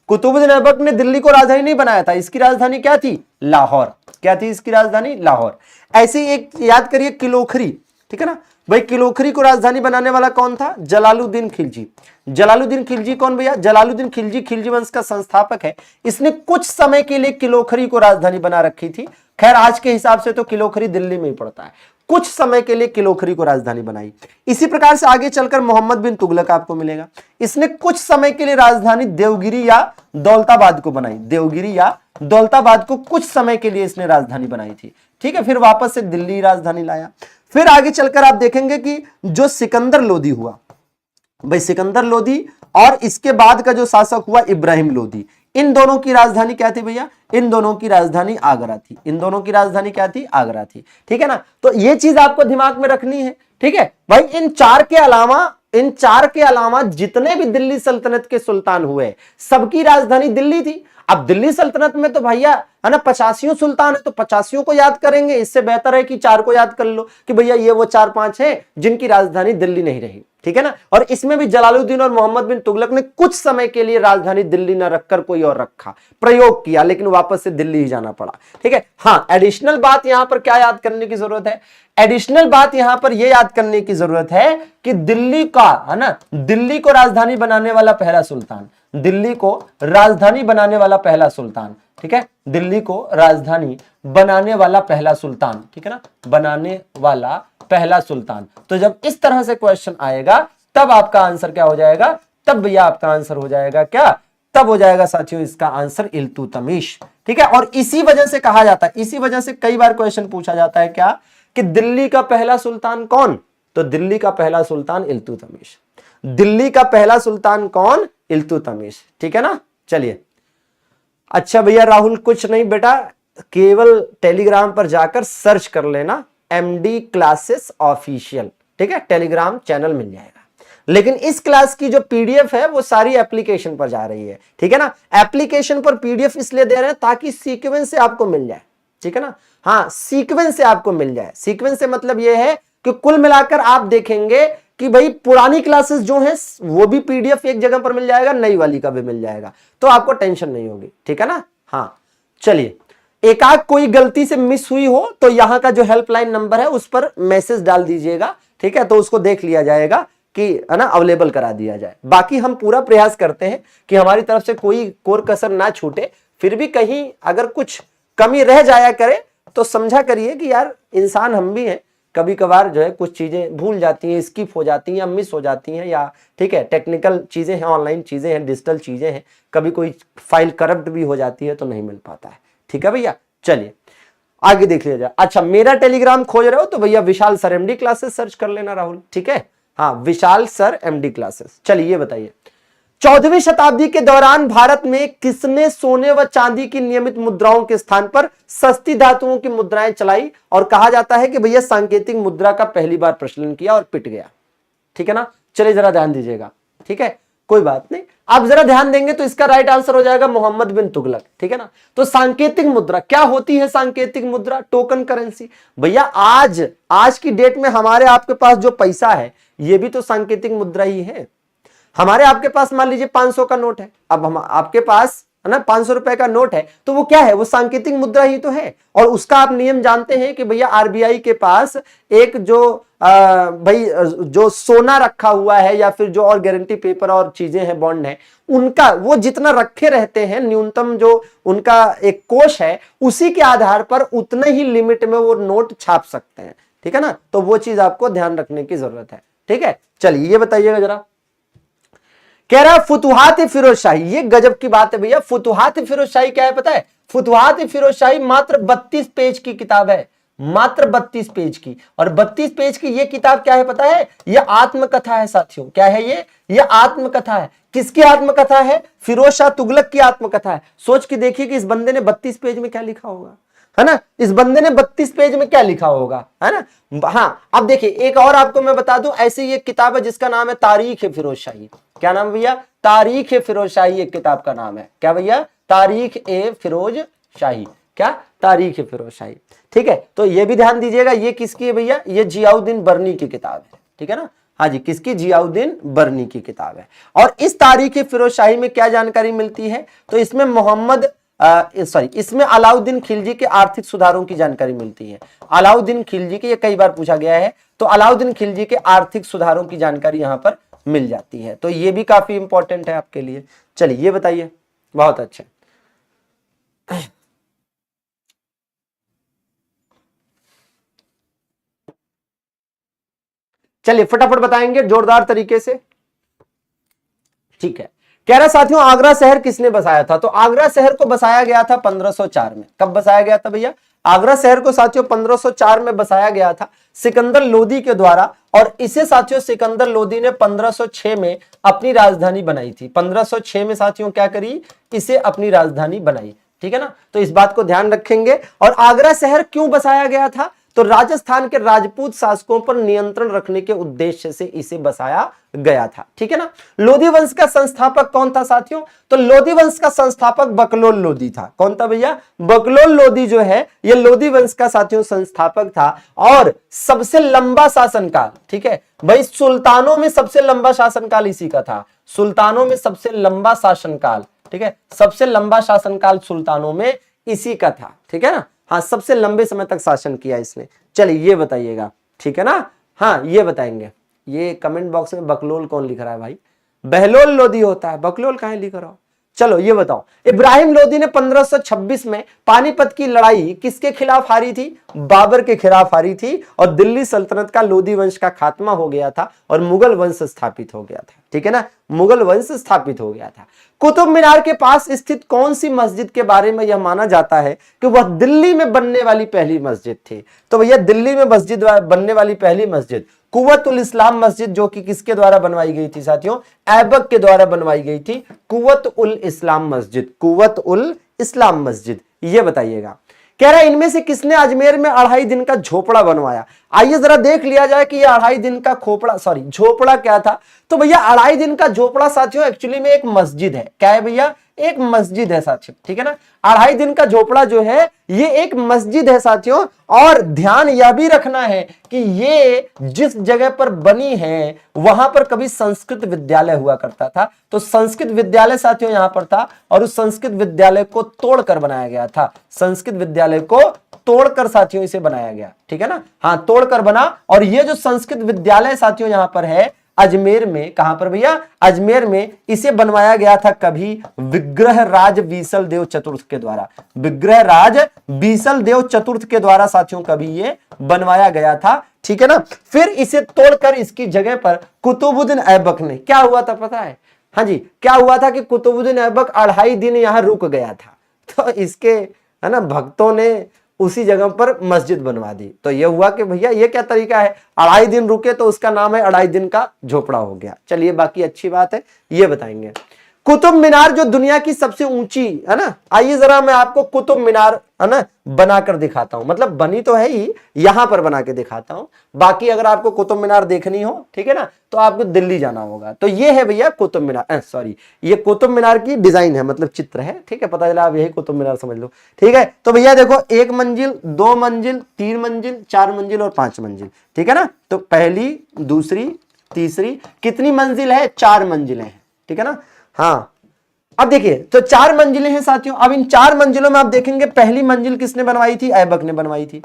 S1: कुतुबुद्दीन ऐबक ने दिल्ली को राजधानी नहीं बनाया था, इसकी राजधानी क्या थी, लाहौर। क्या थी इसकी राजधानी, लाहौर। ऐसे एक याद करिए किलोखरी, ठीक है ना भाई, किलोखरी को राजधानी बनाने वाला कौन था, जलालुद्दीन खिलजी। जलालुद्दीन खिलजी कौन भैया, जलालुद्दीन खिलजी खिलजी वंश का संस्थापक है। इसने कुछ समय के लिए किलोखरी को राजधानी बना रखी थी। खैर आज के हिसाब से तो किलोखरी दिल्ली में ही पड़ता है, कुछ समय के लिए किलोखरी को राजधानी बनाई। इसी प्रकार से आगे चलकर मोहम्मद बिन तुगलक आपको मिलेगा, इसने कुछ समय के लिए राजधानी देवगिरी या दौलताबाद को बनाई, देवगिरी या दौलताबाद को कुछ समय के लिए इसने राजधानी बनाई थी, ठीक है, फिर वापस से दिल्ली राजधानी लाया। फिर आगे चलकर आप देखेंगे कि जो सिकंदर लोदी हुआ, भाई सिकंदर लोदी और इसके बाद का जो शासक हुआ इब्राहिम लोदी, इन दोनों की राजधानी क्या थी भैया, इन दोनों की राजधानी आगरा थी, इन दोनों की राजधानी क्या थी, आगरा थी, ठीक है ना। तो ये चीज आपको दिमाग में रखनी है, ठीक है भाई। इन चार के अलावा जितने भी दिल्ली सल्तनत के सुल्तान हुए सबकी राजधानी दिल्ली थी। अब दिल्ली सल्तनत में तो भैया है ना 85 सुल्तान है, तो 85 को याद करेंगे, इससे बेहतर है कि 4 को याद कर लो कि भैया ये वो 4-5 है जिनकी राजधानी दिल्ली नहीं रही, ठीक है ना। और इसमें भी जलालुद्दीन और मोहम्मद बिन तुगलक ने कुछ समय के लिए राजधानी दिल्ली न रखकर कोई और रखा, प्रयोग किया, लेकिन वापस से दिल्ली ही जाना पड़ा, ठीक है। हाँ, एडिशनल बात यहां पर क्या याद करने की जरूरत है, एडिशनल बात यहां पर यह याद करने की जरूरत है कि दिल्ली का, है ना, दिल्ली को राजधानी बनाने वाला पहला सुल्तान, दिल्ली को राजधानी बनाने वाला पहला सुल्तान, ठीक है, दिल्ली को राजधानी बनाने वाला पहला सुल्तान, ठीक है ना, बनाने वाला पहला सुल्तान। तो जब इस तरह से क्वेश्चन आएगा तब आपका आंसर क्या हो जाएगा, तब भैया आपका आंसर हो जाएगा क्या, तब हो जाएगा साथियों इसका आंसर इल्तुतमिश, ठीक है। और इसी वजह से कहा जाता है, इसी वजह से कई बार क्वेश्चन पूछा जाता है क्या, कि दिल्ली का पहला सुल्तान कौन, तो दिल्ली का पहला सुल्तान इल्तुतमिश, दिल्ली का पहला सुल्तान कौन, इल्तुतमिश, ठीक है ना। चलिए, अच्छा भैया राहुल कुछ नहीं बेटा, केवल टेलीग्राम पर जाकर सर्च कर लेना एमडी क्लासेस ऑफिशियल, ठीक है, टेलीग्राम चैनल मिल जाएगा। लेकिन इस क्लास की जो पीडीएफ है वो सारी एप्लीकेशन पर जा रही है, ठीक है ना। एप्लीकेशन पर पीडीएफ इसलिए दे रहे हैं ताकि सीक्वेंस से आपको मिल जाए, ठीक है ना। हाँ, सीक्वेंस से आपको मिल जाए। सीक्वेंस से मतलब यह है कि कुल मिलाकर आप देखेंगे कि भाई पुरानी क्लासेस जो हैं वो भी पीडीएफ एक जगह पर मिल जाएगा, नई वाली का भी मिल जाएगा, तो आपको टेंशन नहीं होगी, ठीक है ना। हाँ चलिए, एकाक कोई गलती से मिस हुई हो तो यहाँ का जो हेल्पलाइन नंबर है उस पर मैसेज डाल दीजिएगा, ठीक है, तो उसको देख लिया जाएगा कि, है ना, अवेलेबल करा दिया जाए। बाकी हम पूरा प्रयास करते हैं कि हमारी तरफ से कोई कोर कसर ना छूटे, फिर भी कहीं अगर कुछ कमी रह जाया करे तो समझा करिए कि यार इंसान हम भी हैं, कभी कभार जो है कुछ चीजें भूल जाती हैं, स्किप हो जाती हैं या मिस हो जाती हैं, या ठीक है टेक्निकल चीजें हैं, ऑनलाइन चीजें हैं, डिजिटल चीजें हैं, कभी कोई फाइल करप्ट भी हो जाती है तो नहीं मिल पाता है, ठीक है भैया। चलिए आगे देख लिया जाए। अच्छा, मेरा टेलीग्राम खोज रहे हो तो भैया विशाल सर एमडी क्लासेस सर्च कर लेना राहुल, ठीक है। हाँ, विशाल सर एमडी क्लासेस। चलिए ये बताइए, 14वीं शताब्दी के दौरान भारत में किसने सोने व चांदी की नियमित मुद्राओं के स्थान पर सस्ती धातुओं की मुद्राएं चलाई, और कहा जाता है कि भैया सांकेतिक मुद्रा का पहली बार प्रचलन किया और पिट गया, ठीक है ना। चलिए जरा ध्यान दीजिएगा, ठीक है, कोई बात नहीं, आप जरा ध्यान देंगे तो इसका राइट आंसर हो जाएगा मोहम्मद बिन तुगलक, ठीक है ना। तो सांकेतिक मुद्रा क्या होती है, सांकेतिक मुद्रा टोकन करेंसी। भैया आज की डेट में हमारे आपके पास जो पैसा है ये भी तो सांकेतिक मुद्रा ही है। हमारे आपके पास मान लीजिए 500 का नोट है, अब हम आपके पास है ना 500 रुपए का नोट है, तो वो क्या है, वो सांकेतिक मुद्रा ही तो है। और उसका आप नियम जानते हैं कि भैया आरबीआई के पास एक जो भाई जो सोना रखा हुआ है या फिर जो और गारंटी पेपर और चीजें हैं, बॉन्ड है, उनका वो जितना रखे रहते हैं, न्यूनतम जो उनका एक कोष है, उसी के आधार पर उतने ही लिमिट में वो नोट छाप सकते हैं, ठीक है ना, तो वो चीज आपको ध्यान रखने की जरूरत है। ठीक है, चलिए ये बताइएगा जरा। कह रहा फुतुहात फिरोज शाही, ये गजब की बात है भैया। फुतुहात फिरोज शाही क्या है पता है? फुतुहात फिरोज शाही मात्र 32 पेज की किताब है, मात्र 32 पेज की। और 32 पेज की ये किताब क्या है पता है? ये आत्मकथा है साथियों। क्या है ये आत्मकथा है। किसकी आत्मकथा है? फिरोज शाह तुगलक की आत्मकथा है। सोच के देखिए कि इस बंदे ने 32 पेज में क्या लिखा होगा, है ना। इस बंदे ने 32 पेज में क्या लिखा होगा, है ना। हाँ, अब देखिए एक और आपको मैं बता दूं, ऐसी ये किताब है जिसका नाम है तारीख ए फिरोज शाही। क्या नाम भैया? तारीख ए फिरोज शाही एक किताब का नाम है। क्या भैया? तारीख ए फिरोज शाही। क्या? तारीख ए फिरोज शाही। ठीक है, तो ये भी ध्यान दीजिएगा, ये किसकी है भैया? ये जियाउद्दीन बर्नी की किताब है। ठीक है ना, हाँ जी, किसकी? जियाउद्दीन बर्नी की किताब है। और इस तारीख ए फिरोज शाही में क्या जानकारी मिलती है? तो इसमें इसमें अलाउद्दीन खिलजी के आर्थिक सुधारों की जानकारी मिलती है। अलाउद्दीन खिलजी के, ये कई बार पूछा गया है, तो अलाउद्दीन खिलजी के आर्थिक सुधारों की जानकारी यहां पर मिल जाती है। तो ये भी काफी इंपॉर्टेंट है आपके लिए। चलिए ये बताइए, बहुत अच्छा। चलिए फटाफट बताएंगे जोरदार तरीके से। ठीक है, कह रहा साथियों आगरा शहर किसने बसाया था? तो आगरा शहर को बसाया गया था 1504 में। कब बसाया गया था भैया? आगरा शहर को साथियों 1504 में बसाया गया था सिकंदर लोदी के द्वारा। और इसे साथियों सिकंदर लोदी ने 1506 में अपनी राजधानी बनाई थी। 1506 में साथियों क्या करी? इसे अपनी राजधानी बनाई। ठीक है ना, तो इस बात को ध्यान रखेंगे। और आगरा शहर क्यों बसाया गया था? तो राजस्थान के राजपूत शासकों पर नियंत्रण रखने के उद्देश्य से इसे बसाया गया था। ठीक है ना। लोधी वंश का संस्थापक कौन था साथियों? तो लोधी वंश का संस्थापक बकलोल लोधी था। कौन था भैया? बकलोल लोधी जो है ये लोधी वंश का साथियों संस्थापक था। और सबसे लंबा शासनकाल, ठीक है भाई, सुल्तानों में सबसे लंबा शासनकाल इसी का था। सुल्तानों में सबसे लंबा शासनकाल, ठीक है, सबसे लंबा शासनकाल सुल्तानों में इसी का था। ठीक है ना, हाँ, सबसे लंबे समय तक शासन किया इसने। चलिए ये बताइएगा, ठीक है ना। हाँ, ये बताएंगे। ये कमेंट बॉक्स में बकलोल कौन लिख रहा है भाई? बहलोल लोधी होता है, बकलोल कहाँ लिख रहा हो? चलो ये बताओ, इब्राहिम लोदी ने 1526 में पानीपत की लड़ाई किसके खिलाफ हारी थी? बाबर के खिलाफ हारी थी। और दिल्ली सल्तनत का लोदी वंश का खात्मा हो गया था और मुगल वंश स्थापित हो गया था। ठीक है ना, मुगल वंश स्थापित हो गया था। कुतुब मीनार के पास स्थित कौन सी मस्जिद के बारे में यह माना जाता है कि वह दिल्ली में बनने वाली पहली मस्जिद थी? तो भैया दिल्ली में मस्जिद बनने वाली पहली मस्जिद कुव्वत उल इस्लाम मस्जिद, जो कि किसके द्वारा बनवाई गई थी साथियों? ऐबक के द्वारा बनवाई गई थी। कुव्वत उल इस्लाम मस्जिद, कुव्वत उल इस्लाम मस्जिद, ये बताइएगा। कह रहा है इनमें से किसने अजमेर में 2.5 दिन का झोपड़ा बनवाया? आइए जरा देख लिया जाए कि ये 2.5 दिन का झोपड़ा क्या था। तो भैया 2.5 दिन का झोपड़ा साथियों एक्चुअली में एक मस्जिद है। क्या है भैया? एक मस्जिद है साथियों। ठीक है ना, 2.5 दिन का झोपड़ा जो है ये एक मस्जिद है साथियों। और ध्यान यह भी रखना है कि ये जिस जगह पर बनी है वहां पर कभी संस्कृत विद्यालय हुआ करता था। तो संस्कृत विद्यालय साथियों यहां पर था और उस संस्कृत विद्यालय को तोड़कर बनाया गया था। संस्कृत विद्यालय को तोड़कर साथियों इसे बनाया गया। ठीक है ना, हाँ, तोड़कर बना। और ये जो संस्कृत विद्यालय साथियों यहां पर है अजमेर में, कहां पर भैया? अजमेर में। इसे बनवाया गया था कभी? विग्रह राज बीसल देव चतुर्थ के द्वारा। विग्रह राज बीसल देव चतुर्थ के द्वारा साथियों कभी ये बनवाया गया था। ठीक है ना, फिर इसे तोड़कर इसकी जगह पर कुतुबुद्दीन ऐबक ने, क्या हुआ था पता है? हाँ जी, क्या हुआ था कि कुतुबुद्दीन ऐबक 2.5 दिन यहां रुक गया था। तो इसके, है ना, भक्तों ने उसी जगह पर मस्जिद बनवा दी। तो ये हुआ कि भैया ये क्या तरीका है? 2.5 दिन रुके तो उसका नाम है 2.5 दिन का झोपड़ा हो गया। चलिए बाकी अच्छी बात है, ये बताएंगे। कुतुब मीनार जो दुनिया की सबसे ऊंची, है ना, आइए जरा मैं आपको कुतुब मीनार, है ना, बनाकर दिखाता हूं। मतलब बनी तो है ही, यहां पर बना के दिखाता हूं। बाकी अगर आपको कुतुब मीनार देखनी हो, ठीक है ना, तो आपको दिल्ली जाना होगा। तो ये है भैया कुतुब मीनार, ये कुतुब मीनार की डिजाइन है, मतलब चित्र है। ठीक है, पता चला आप यही कुतुब मीनार समझ लो। ठीक है, तो भैया देखो 1 मंजिल, 2 मंजिल, 3 मंजिल, 4 मंजिल और 5 मंजिल। ठीक है ना, तो पहली, दूसरी, तीसरी, कितनी मंजिल है? 4 मंजिलें हैं। ठीक है ना, हाँ। अब देखिए तो 4 मंजिलें हैं साथियों। अब इन 4 मंजिलों में आप देखेंगे पहली मंजिल किसने बनवाई थी? ऐबक ने बनवाई थी।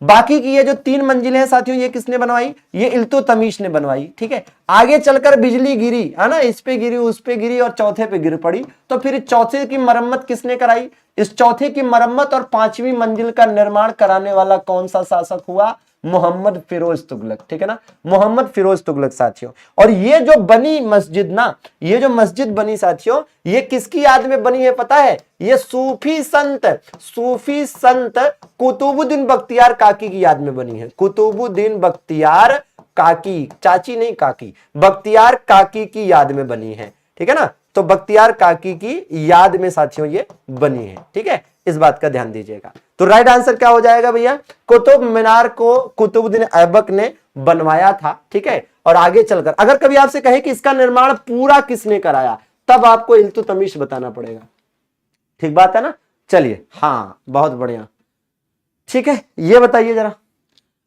S1: बाकी की ये जो 3 मंजिलें हैं साथियों ये किसने बनवाई? ये इल्तुतमिश ने बनवाई। ठीक है, आगे चलकर बिजली गिरी, है ना, इस पे गिरी, उस पे गिरी और चौथे पे गिर पड़ी। तो फिर चौथे की मरम्मत किसने कराई? इस चौथे की मरम्मत और 5वीं मंजिल का निर्माण कराने वाला कौन सा शासक हुआ? मोहम्मद फिरोज तुगलक, ठीक है ना, मोहम्मद फिरोज तुगलक साथियों। और ये जो बनी मस्जिद ना, ये जो मस्जिद बनी साथियों, ये किसकी याद में बनी है पता है? ये सूफी संत कुतुबुद्दीन बख्तियार काकी की याद में बनी है। कुतुबुद्दीन बख्तियार काकी, चाची नहीं काकी, बख्तियार काकी की याद में बनी है, ठीक है ना। तो बख्तियार काकी की याद में साथियों ये बनी है, ठीक है, इस बात का ध्यान दीजिएगा। तो राइट आंसर क्या हो जाएगा भैया? कुतुब मीनार को कुतुबुद्दीन ऐबक ने बनवाया था, ठीक है। और आगे चलकर अगर कभी आपसे कहे कि इसका निर्माण पूरा किसने कराया, तब आपको इल्तुतमिश बताना पड़ेगा, ठीक बात है ना। चलिए, हाँ बहुत बढ़िया, ठीक है। ये बताइए जरा,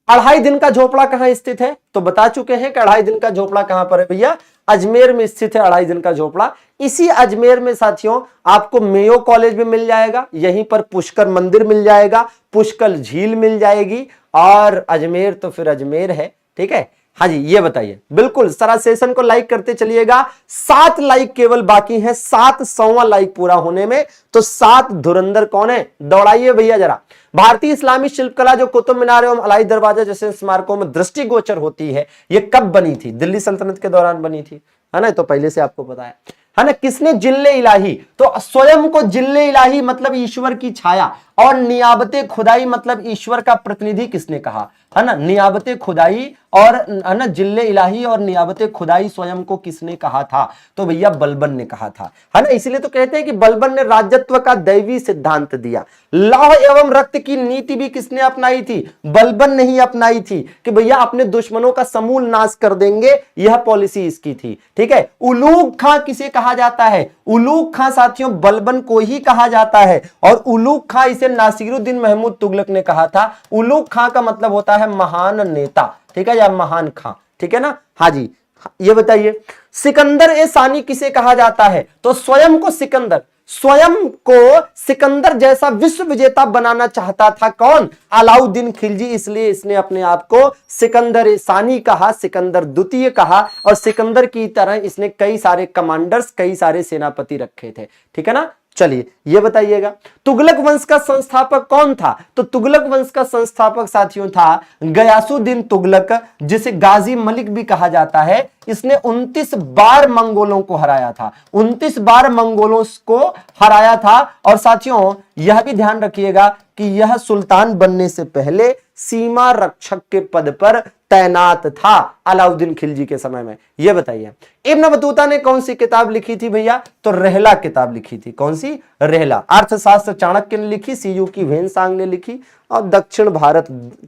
S1: अढ़ाई दिन का झोपड़ा कहां स्थित है? तो बता चुके हैं कि अढ़ाई दिन का झोपड़ा कहां पर है भैया? अजमेर में स्थित है अढ़ाई दिन का झोपड़ा। इसी अजमेर में साथियों आपको मेयो कॉलेज भी मिल जाएगा, यहीं पर पुष्कर मंदिर मिल जाएगा, पुष्कर झील मिल जाएगी, और अजमेर तो फिर अजमेर है, ठीक है। हाँ जी, ये बताइए, बिल्कुल सारा सेशन को लाइक करते चलिएगा। 7 लाइक केवल बाकी है, 700वां लाइक पूरा होने में। तो 7 धुरंधर कौन है? दौड़ाइए भैया जरा। भारतीय इस्लामी शिल्पकला जो कुतुब मीनार एवं अलाई दरवाजा जैसे स्मारकों में दृष्टिगोचर होती है, ये कब बनी थी? दिल्ली सल्तनत के दौरान बनी थी, है ना, तो पहले से आपको पता है ना। किसने? जिल्ले इलाही। तो स्वयं को जिल्ले इलाही मतलब ईश्वर की छाया, और नियाबते खुदाई मतलब ईश्वर का प्रतिनिधि किसने कहा, है ना। नियाबते खुदाई और है ना, जिल्ले इलाही और नियाबते खुदाई स्वयं को किसने कहा था? तो भैया बलबन ने कहा था, है ना। इसलिए तो कहते हैं कि बलबन ने राज्यत्व का दैवी सिद्धांत दिया। लौह एवं रक्त की नीति भी किसने अपनाई थी? बलबन ने ही अपनाई थी, कि भैया अपने दुश्मनों का समूल नाश कर देंगे, यह पॉलिसी इसकी थी, ठीक है। उलूग खां किसे कहा जाता है? उलूग खां साथियों बलबन को ही कहा जाता है, और उलूग खां इसे नासिरुद्दीन महमूद तुगलक ने कहा था। उलूग खां का मतलब होता है महान नेता, ठीक है, या महान खां, ठीक है ना। हाँ जी, ये बताइए, सिकंदर ए सानी किसे कहा जाता है? तो स्वयं को सिकंदर जैसा विश्व विजेता बनाना चाहता था कौन? अलाउद्दीन खिलजी। इसलिए इसने अपने आप को सिकंदर ए सानी कहा, सिकंदर द्वितीय कहा, और सिकंदर की तरह इसने कई सारे कमांडर्स, कई सारे सेनापति रखे थे, ठीक है ना। चलिए, ये बताइएगा, तुगलक वंश का संस्थापक कौन था? तो तुगलक वंश का संस्थापक साथियों था गयासुद्दीन तुगलक, जिसे गाजी मलिक भी कहा जाता है। इसने 29 बार मंगोलों को हराया था, 29 बार मंगोलों को हराया था। और साथियों यह भी ध्यान रखिएगा कि यह सुल्तान बनने से पहले सीमा रक्षक के पद पर तैनात था अलाउद्दीन खिलजी के समय में। यह बताइए, इब्न बतूता ने कौन सी किताब लिखी थी भैया? तो रहला किताब लिखी थी। कौन सी? रहला। अर्थशास्त्र चाणक्य ने लिखी, सीयू की वेनसांग ने लिखी, और दक्षिण भारत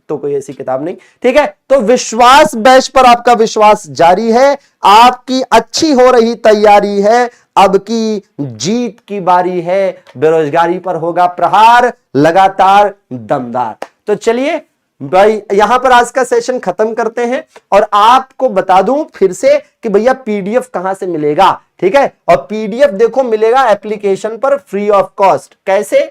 S1: तो कोई ऐसी किताब नहीं, ठीक है। तो विश्वास बैच पर आपका विश्वास जारी है, आपकी अच्छी हो रही तैयारी है, अब की जीत की बारी है, बेरोजगारी पर होगा प्रहार लगातार दमदार। तो चलिए भाई, यहां पर आज का सेशन खत्म करते हैं, और आपको बता दूं फिर से कि भैया पीडीएफ कहां से मिलेगा, ठीक है। और पीडीएफ देखो मिलेगा एप्लीकेशन पर फ्री ऑफ कॉस्ट। कैसे?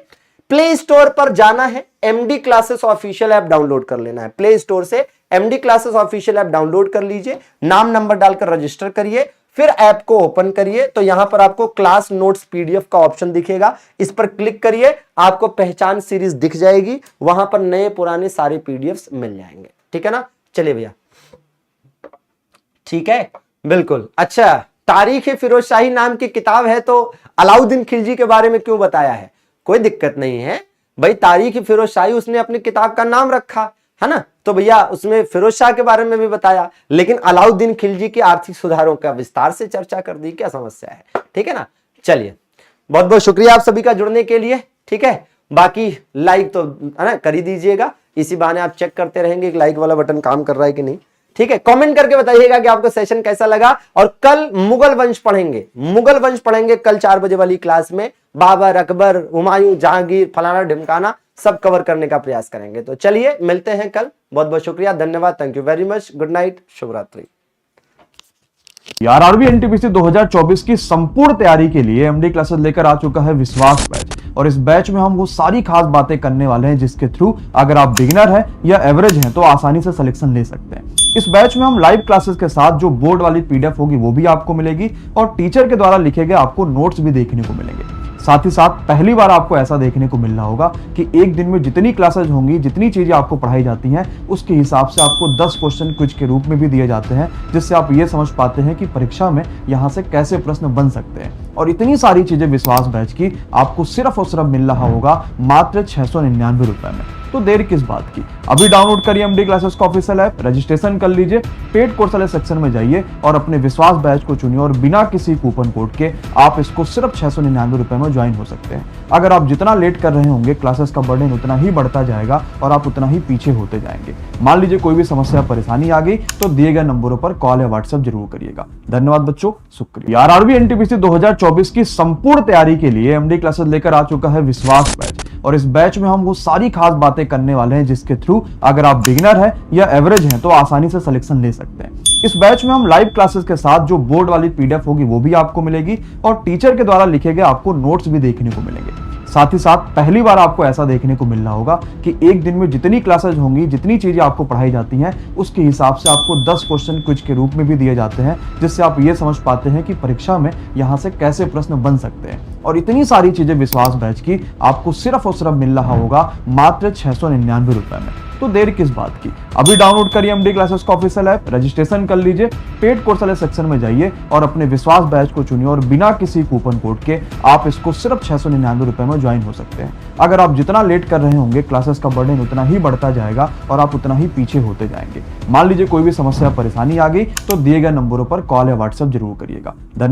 S1: प्ले स्टोर पर जाना है, MD classes official app download कर लेना है। प्ले स्टोर से MD classes official app download कर लीजिए, नाम नंबर डालकर रजिस्टर करिए, फिर ऐप को ओपन करिए। तो यहां पर आपको क्लास नोट्स पीडीएफ का ऑप्शन दिखेगा, इस पर क्लिक करिए, आपको पहचान सीरीज दिख जाएगी, वहां पर नए पुराने सारे पीडीएफ्स मिल जाएंगे, ठीक है ना। चलिए भैया, ठीक है, बिल्कुल। अच्छा, तारीख फिरोज शाही नाम की किताब है, तो अलाउद्दीन खिलजी के बारे में क्यों बताया है? कोई दिक्कत नहीं है भाई, तारीख फिरोज शाही उसने अपनी किताब का नाम रखा है ना, तो भैया उसमें फिरोज शाह के बारे में भी बताया, लेकिन अलाउद्दीन खिलजी के आर्थिक सुधारों का विस्तार से चर्चा कर दी। क्या समस्या है? ठीक है ना। चलिए, बहुत बहुत शुक्रिया आप सभी का जुड़ने के लिए, ठीक है। बाकी लाइक तो है ना कर ही दीजिएगा, इसी बहाने आप चेक करते रहेंगे कि लाइक वाला बटन काम कर रहा है कि नहीं, ठीक है। कमेंट करके बताइएगा कि आपको सेशन कैसा लगा। और कल मुगल वंश पढ़ेंगे कल 4 बजे वाली क्लास में। बाबर, अकबर, हुमायूं, जहांगीर, फलाना ढिमकाना सब कवर करने का प्रयास करेंगे। तो चलिए मिलते हैं कल। बहुत बहुत शुक्रिया, धन्यवाद, thank you very much, good night, शुभ रात्रि।
S2: आरआरबी एनटीपीसी 2024 की संपूर्ण तैयारी के लिए एमडी क्लासेस लेकर आ चुका है विश्वास बैच, और इस बैच में हम वो सारी खास बातें करने वाले हैं जिसके थ्रू अगर आप बिगिनर हैं या एवरेज हैं तो आसानी से सिलेक्शन ले सकते हैं। इस बैच में हम लाइव क्लासेस के साथ जो बोर्ड वाली पीडीएफ होगी वो भी आपको मिलेगी, और टीचर के द्वारा लिखे गए आपको नोट्स भी देखने को मिलेंगे। साथ ही साथ पहली बार आपको ऐसा देखने को मिल रहा होगा कि एक दिन में जितनी क्लासेज होंगी, जितनी चीजें आपको पढ़ाई जाती हैं, उसके हिसाब से आपको 10 क्वेश्चन क्विज के रूप में भी दिए जाते हैं, जिससे आप ये समझ पाते हैं कि परीक्षा में यहाँ से कैसे प्रश्न बन सकते हैं। और इतनी सारी चीजें विश्वास बैच की आपको सिर्फ और सिर्फ मिल रहा होगा मात्र 699 रुपए में। तो देर किस बात की, अभी डाउनलोड करिए एमडी क्लासेस का ऑफिशियल ऐप, रजिस्ट्रेशन कर लीजिए, पेड कोर्स वाले सेक्शन में जाइए और अपने विश्वास बैच को चुनिए और बिना किसी कूपन कोड के आप इसको सिर्फ 699 रुपए में ज्वाइन हो सकते हैं। अगर आप जितना लेट कर रहे होंगे, क्लासेस का बर्डन उतना ही बढ़ता जाएगा और आप उतना ही पीछे होते जाएंगे। मान लीजिए कोई भी समस्या परेशानी आ गई तो दिए गए नंबरों पर कॉल या व्हाट्सएप जरूर करिएगा। धन्यवाद बच्चों, शुक्रिया। आरआरबी एनटीपीसी 2024 की संपूर्ण तैयारी के लिए एमडी क्लासेस लेकर आ चुका है विश्वास बैच, और इस बैच में हम वो सारी खास बातें करने वाले हैं जिसके थ्रू अगर आप बिगिनर हैं या एवरेज हैं तो आसानी से सिलेक्शन ले सकते हैं। इस बैच में हम लाइव क्लासेस के साथ जो बोर्ड वाली पीडीएफ होगी वो भी आपको मिलेगी और टीचर के द्वारा लिखे गए आपको नोट्स भी देखने को मिलेंगे। साथ ही साथ पहली बार आपको ऐसा देखने को मिल रहा होगा कि एक दिन में जितनी क्लासेज होंगी, जितनी चीजें आपको पढ़ाई जाती हैं, उसके हिसाब से आपको 10 क्वेश्चन क्विज के रूप में भी दिए जाते हैं, जिससे आप ये समझ पाते हैं कि परीक्षा में यहाँ से कैसे प्रश्न बन सकते हैं। और इतनी सारी चीजें विश्वास बैच की आपको सिर्फ और सिर्फ मिल रहा होगा मात्र 699 रुपए में। तो देर किस बात की, अभी डाउनलोड करिए एमडी क्लासेस का ऑफिशियल ऐप, रजिस्ट्रेशन कर लीजिए, पेड कोर्स वाले सेक्शन में जाइए और अपने विश्वास बैच को चुनिए और बिना किसी कूपन कोड के आप इसको सिर्फ 699 रुपए में ज्वाइन हो सकते हैं। अगर आप जितना लेट कर रहे होंगे, क्लासेस का बर्डन उतना ही बढ़ता जाएगा और आप उतना ही पीछे होते जाएंगे। मान लीजिए कोई भी समस्या परेशानी आ गई तो दिए गए नंबरों पर कॉल या व्हाट्सएप जरूर करिएगा।